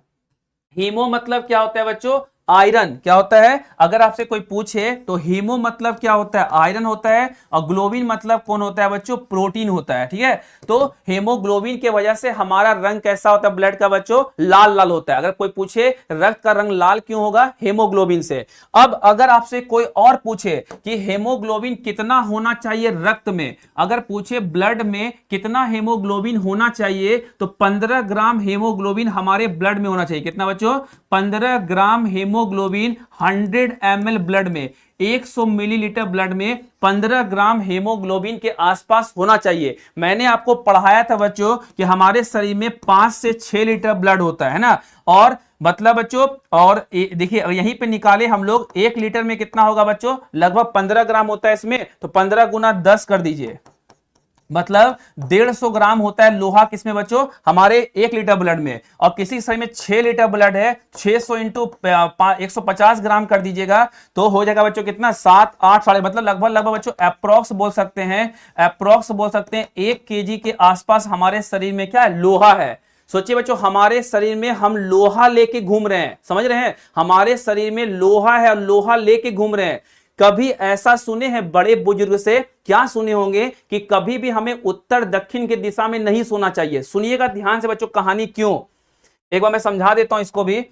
हीमो मतलब क्या होता है बच्चों, आयरन। क्या होता है, अगर आपसे कोई पूछे तो हीमो मतलब क्या होता है, आयरन होता है, और ग्लोबिन मतलब कौन होता है बच्चों, प्रोटीन होता है। ठीक है, तो हेमोग्लोबिन के वजह से हमारा रंग कैसा होता है ब्लड का बच्चों, लाल लाल होता है। अगर कोई पूछे रक्त का रंग लाल क्यों होगा, हेमोग्लोबिन से। अब अगर आपसे कोई और पूछे कि हेमोग्लोबिन कितना होना चाहिए रक्त में, अगर पूछे ब्लड में कितना हेमोग्लोबिन होना चाहिए, तो 15 ग्राम हेमोग्लोबिन हमारे ब्लड में होना चाहिए। कितना बच्चों, 15 ग्राम हेमोग्लोबिन 100 ml ब्लड में, 100 मिलीलीटर ब्लड में 15 ग्राम हेमोग्लोबिन के आसपास होना चाहिए। मैंने आपको पढ़ाया था बच्चों कि हमारे शरीर में 5 से 6 लीटर ब्लड होता है ना, और मतलब बच्चों, और देखिए यहीं पे निकाले हम लोग 1 लीटर में कितना होगा बच्चों, लगभग 15 ग्राम होता है इसमें, तो 15 गुना 10 कर दीजिए, मतलब 150 ग्राम होता है लोहा किसमें बच्चों, हमारे 1 लीटर ब्लड में। और किसी शरीर में 6 लीटर ब्लड है, 600 इंटू 150 ग्राम कर दीजिएगा, तो हो जाएगा बच्चों कितना, 7 8 साढ़े, मतलब लगभग बच्चों अप्रोक्स बोल सकते हैं, अप्रोक्स बोल सकते हैं 1 केजी के आसपास हमारे शरीर में क्या है, लोहा है। सोचिए बच्चों, हमारे शरीर में हम लोहा लेके घूम रहे हैं, समझ रहे हैं, हमारे शरीर में लोहा है और लोहा लेके घूम रहे हैं। कभी ऐसा सुने हैं बड़े बुजुर्ग से, क्या सुने होंगे कि कभी भी हमें उत्तर दक्षिण की दिशा में नहीं सोना चाहिए। सुनिएगा ध्यान से बच्चों कहानी क्यों, एक बार मैं समझा देता हूं इसको भी।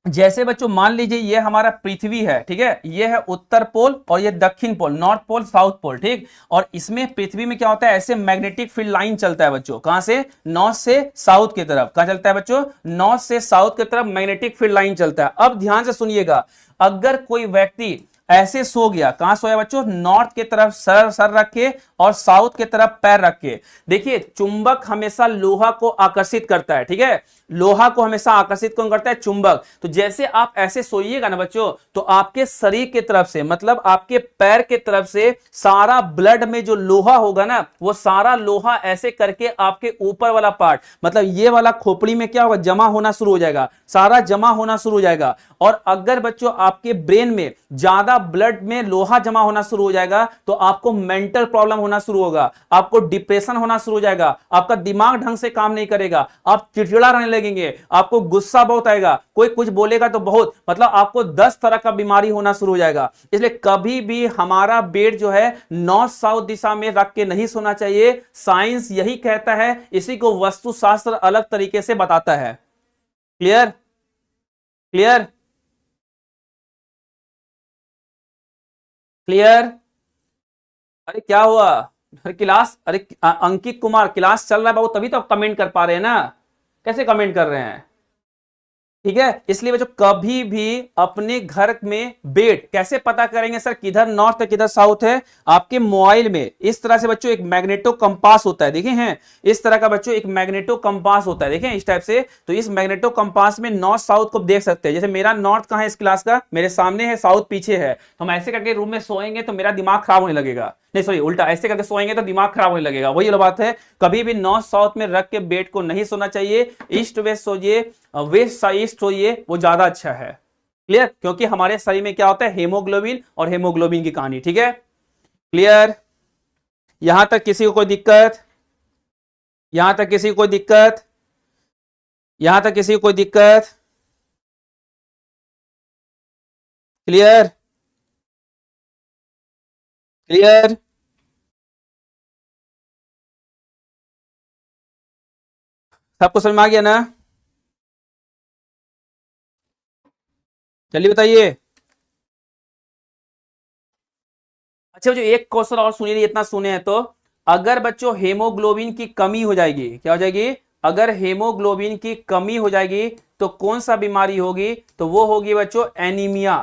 जैसे बच्चों मान लीजिए ये हमारा पृथ्वी है, ठीक है, ये है उत्तर पोल और ये दक्षिण पोल, नॉर्थ पोल साउथ पोल, ठीक। और इसमें पृथ्वी में क्या होता है, ऐसे मैग्नेटिक फील्ड लाइन चलता है बच्चों, कहां से, नॉर्थ से साउथ की तरफ। कहां चलता है बच्चों, नॉर्थ से साउथ की तरफ मैग्नेटिक फील्ड लाइन चलता है। अब ध्यान से सुनिएगा, अगर कोई व्यक्ति ऐसे सो गया, कहां सोया बच्चों, नॉर्थ की तरफ सर रख के और साउथ की तरफ पैर रख के। देखिए चुंबक हमेशा लोहा को आकर्षित करता है, ठीक है, लोहा को हमेशा आकर्षित कौन करता है, चुंबक। तो जैसे आप ऐसे सोइएगा ना बच्चों, तो आपके शरीर की तरफ से, मतलब आपके पैर के तरफ से सारा ब्लड में जो लोहा होगा ना, वो सारा लोहा ऐसे करके आपके ऊपर वाला पार्ट, मतलब ये वाला खोपड़ी में क्या होगा, जमा होना शुरू हो जाएगा, सारा जमा होना शुरू हो जाएगा। और अगर बच्चों आपके ब्रेन में ज्यादा ब्लड में लोहा जमा होना शुरू हो जाएगा, तो आपको मेंटल प्रॉब्लम होना शुरू होगा, आपको डिप्रेशन होना शुरू हो जाएगा, आपका दिमाग ढंग से काम नहीं करेगा, आप चिड़चिड़ा रहने लगेंगे, आपको गुस्सा बहुत आएगा, कोई कुछ बोलेगा तो बहुत, मतलब आपको 10 तरह का बीमारी होना शुरू हो जाएगा। इसलिए कभी भी हमारा बेड जो है नॉर्थ साउथ दिशा में रख के नहीं सोना चाहिए। साइंस यही कहता है, इसी को वस्तुशास्त्र अलग तरीके से बताता है। Clear, clear, clear. अरे क्या हुआ, अरे क्लास, अरे अंकित कुमार क्लास चल रहा है बाबू, तभी तो आप कमेंट कर पा रहे हैं ना, कैसे कमेंट कर रहे हैं, ठीक है। इसलिए बच्चों कभी भी अपने घर में बेड कैसे पता करेंगे सर, किधर नॉर्थ है किधर साउथ है, आपके मोबाइल में इस तरह से बच्चों एक मैग्नेटो कंपास होता है, देखे हैं इस तरह का बच्चों एक मैग्नेटो कंपास होता है, देखें इस टाइप से। तो इस मैग्नेटो कंपास में नॉर्थ साउथ को देख सकते हैं। जैसे मेरा नॉर्थ कहां है इस क्लास का, मेरे सामने है, साउथ पीछे है, तो हम ऐसे करके रूम में सोएंगे तो मेरा दिमाग खराब होने लगेगा, नहीं सॉरी उल्टा, ऐसे करके सोएंगे तो दिमाग खराब होने लगेगा। वही बात है, कभी भी नॉर्थ साउथ में रख के बेड को नहीं सोना चाहिए, ईस्ट वेस्ट सोइए, वेस्ट ईस्ट सोइए, वो ज्यादा अच्छा है। क्लियर, क्योंकि हमारे शरीर में क्या होता है, हेमोग्लोबिन और हेमोग्लोबिन की कहानी, ठीक है। क्लियर, यहां तक किसी को कोई दिक्कत, यहां तक किसी को कोई दिक्कत, यहां तक किसी को कोई दिक्कत, क्लियर, क्लियर, सबको समझ में आ गया ना, चलिए बताइए। अच्छा बच्चों एक क्वेश्चन और सुनिए, इतना सुने हैं तो, अगर बच्चों हेमोग्लोबिन की कमी हो जाएगी, क्या हो जाएगी, अगर हेमोग्लोबिन की कमी हो जाएगी तो कौन सा बीमारी होगी, तो वो होगी बच्चों एनीमिया।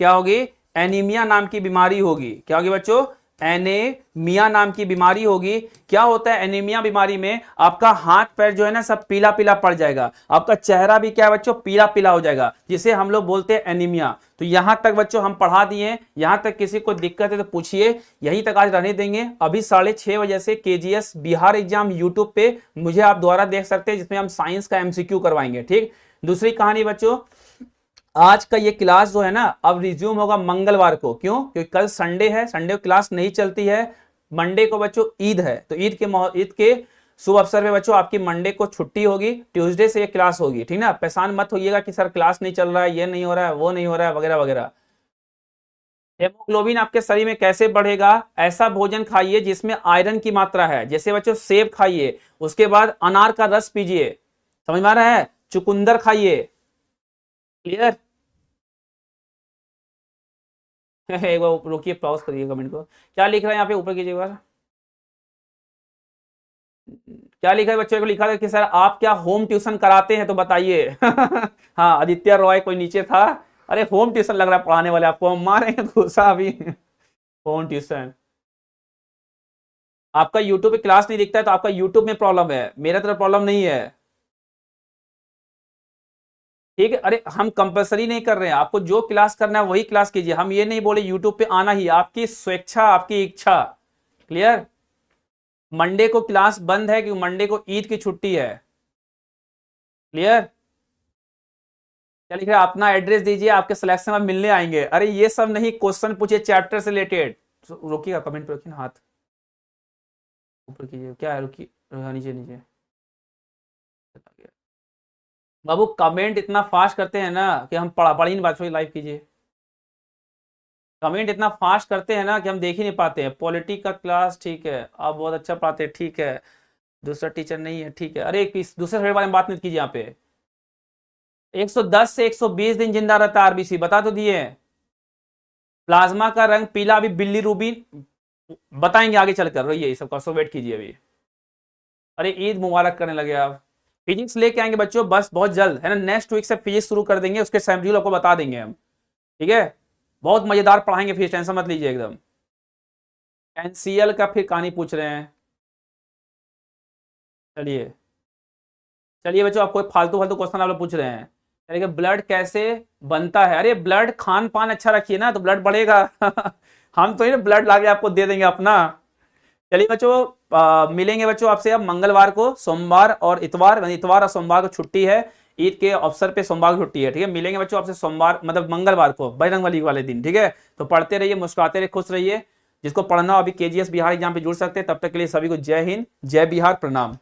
क्या होगी, एनीमिया नाम की बीमारी होगी। क्या होगी बच्चों, एनीमिया नाम की बीमारी होगी। क्या होता है एनीमिया बीमारी में? आपका हाथ पैर जो है ना सब पीला पीला पड़ जाएगा, आपका चेहरा भी क्या है बच्चों पीला पीला हो जाएगा, जिसे हम लोग बोलते हैं एनीमिया। तो यहां तक बच्चों हम पढ़ा दिए, यहां तक किसी को दिक्कत है तो पूछिए, यहीं तक आज रहने देंगे। अभी 6:30 बजे से केजीएस बिहार एग्जाम यूट्यूब पे मुझे आप द्वारा देख सकते हैं, जिसमें हम साइंस का एमसीक्यू करवाएंगे। ठीक, दूसरी कहानी बच्चों, आज का ये क्लास जो है ना अब रिज्यूम होगा मंगलवार को। क्यों? क्योंकि कल संडे है, संडे को क्लास नहीं चलती है। मंडे को बच्चों ईद है, तो ईद के शुभ अवसर पे बच्चों आपकी मंडे को छुट्टी होगी, ट्यूसडे से ये क्लास होगी। ठीक ना, परेशान मत होइएगा कि सर क्लास नहीं चल रहा है, ये नहीं हो रहा है, वो नहीं हो रहा है, वगैरह वगैरह। हेमोग्लोबिन आपके शरीर में कैसे बढ़ेगा? ऐसा भोजन खाइए जिसमें आयरन की मात्रा है, जैसे बच्चों सेब खाइए, उसके बाद अनार का रस पीजिए, समझ में आ रहा है, चुकंदर खाइए। क्लियर? एक बार रोकिए, पॉज करिए कमेंट को। क्या लिख रहा है यहाँ पे, ऊपर कीजिए बार। क्या लिखा है बच्चों को? लिखा है कि सर आप क्या होम ट्यूशन कराते हैं तो बताइए। हाँ, आदित्य रॉय कोई नीचे था। अरे होम ट्यूशन लग रहा है पढ़ाने वाले, आपको हम मारेंगे गुस्सा अभी। Home tuition. आपका यूट्यूब पे क्लास नहीं दिखता है तो आपका यूट्यूब में प्रॉब्लम है, मेरा तरफ प्रॉब्लम नहीं है। ठीक है, अरे हम कंपलसरी नहीं कर रहे हैं, आपको जो क्लास करना है वही क्लास कीजिए। हम ये नहीं बोले यूट्यूब पे आना ही, आपकी स्वेच्छा, आपकी इच्छा। क्लियर? मंडे को क्लास बंद है क्योंकि मंडे को ईद की छुट्टी है। क्लियर? क्या लिख रहे हैं? अपना एड्रेस दीजिए, आपके सिलेक्शन में मिलने आएंगे। अरे ये सब नहीं, क्वेश्चन पूछिए चैप्टर से रिलेटेड। रोकिएगा, कमेंट पे रखिए, हाथ ऊपर कीजिए। क्या है, रुकिए, नीचे नीचे। बाबू कमेंट इतना फास्ट करते हैं ना कि हम पढ़ ही नहीं पाते। लाइव कीजिए, कमेंट इतना फास्ट करते हैं ना कि हम देख ही नहीं पाते हैं। पॉलिटी का क्लास ठीक है, आप बहुत अच्छा पढ़ाते हैं, ठीक है, दूसरा टीचर नहीं है, ठीक है। अरे दूसरे के बारे में बात नहीं कीजिए यहाँ पे। 110 से 120 दिन जिंदा रहता है आरबीसी, बता तो दिए। प्लाज्मा का रंग पीला, अभी बिल्ली रूबीन बताएंगे आगे चलकर, रहिए सब का वेट कीजिए अभी। अरे ईद मुबारक करने लगे आप। फिजिक्स लेके आएंगे बच्चों, बस बहुत जल्द है ना, नेक्स्ट वीक से फिजिक्स शुरू कर देंगे, उसके शेड्यूल आपको बता देंगे हम। ठीक है, बहुत मजेदार पढ़ाएंगे, फिर टेंशन मत लीजिए एकदम। एनसीएल का फिर कहानी पूछ रहे हैं। चलिए चलिए बच्चों, आपको फालतू फालतू क्वेश्चन आप लोग पूछ रहे हैं। चलिए, ब्लड कैसे बनता है? अरे ब्लड खान पान अच्छा रखिए ना तो ब्लड बढ़ेगा। हम तो ही ना ब्लड लाके आपको दे देंगे अपना। चलिए बच्चों, मिलेंगे बच्चों आपसे अब मंगलवार को। सोमवार और इतवार, इतवार और सोमवार को छुट्टी है, ईद के अवसर पे सोमवार को छुट्टी है। ठीक है, मिलेंगे बच्चों आपसे सोमवार मतलब मंगलवार को, बजरंगबली वाले दिन। ठीक है, तो पढ़ते रहिए, मुस्कुराते रहिए, खुश रहिए। जिसको पढ़ना हो अभी केजीएस बिहार एग्जाम पे जुड़ सकते हैं। तब तक के लिए सभी को जय हिंद, जय बिहार, प्रणाम।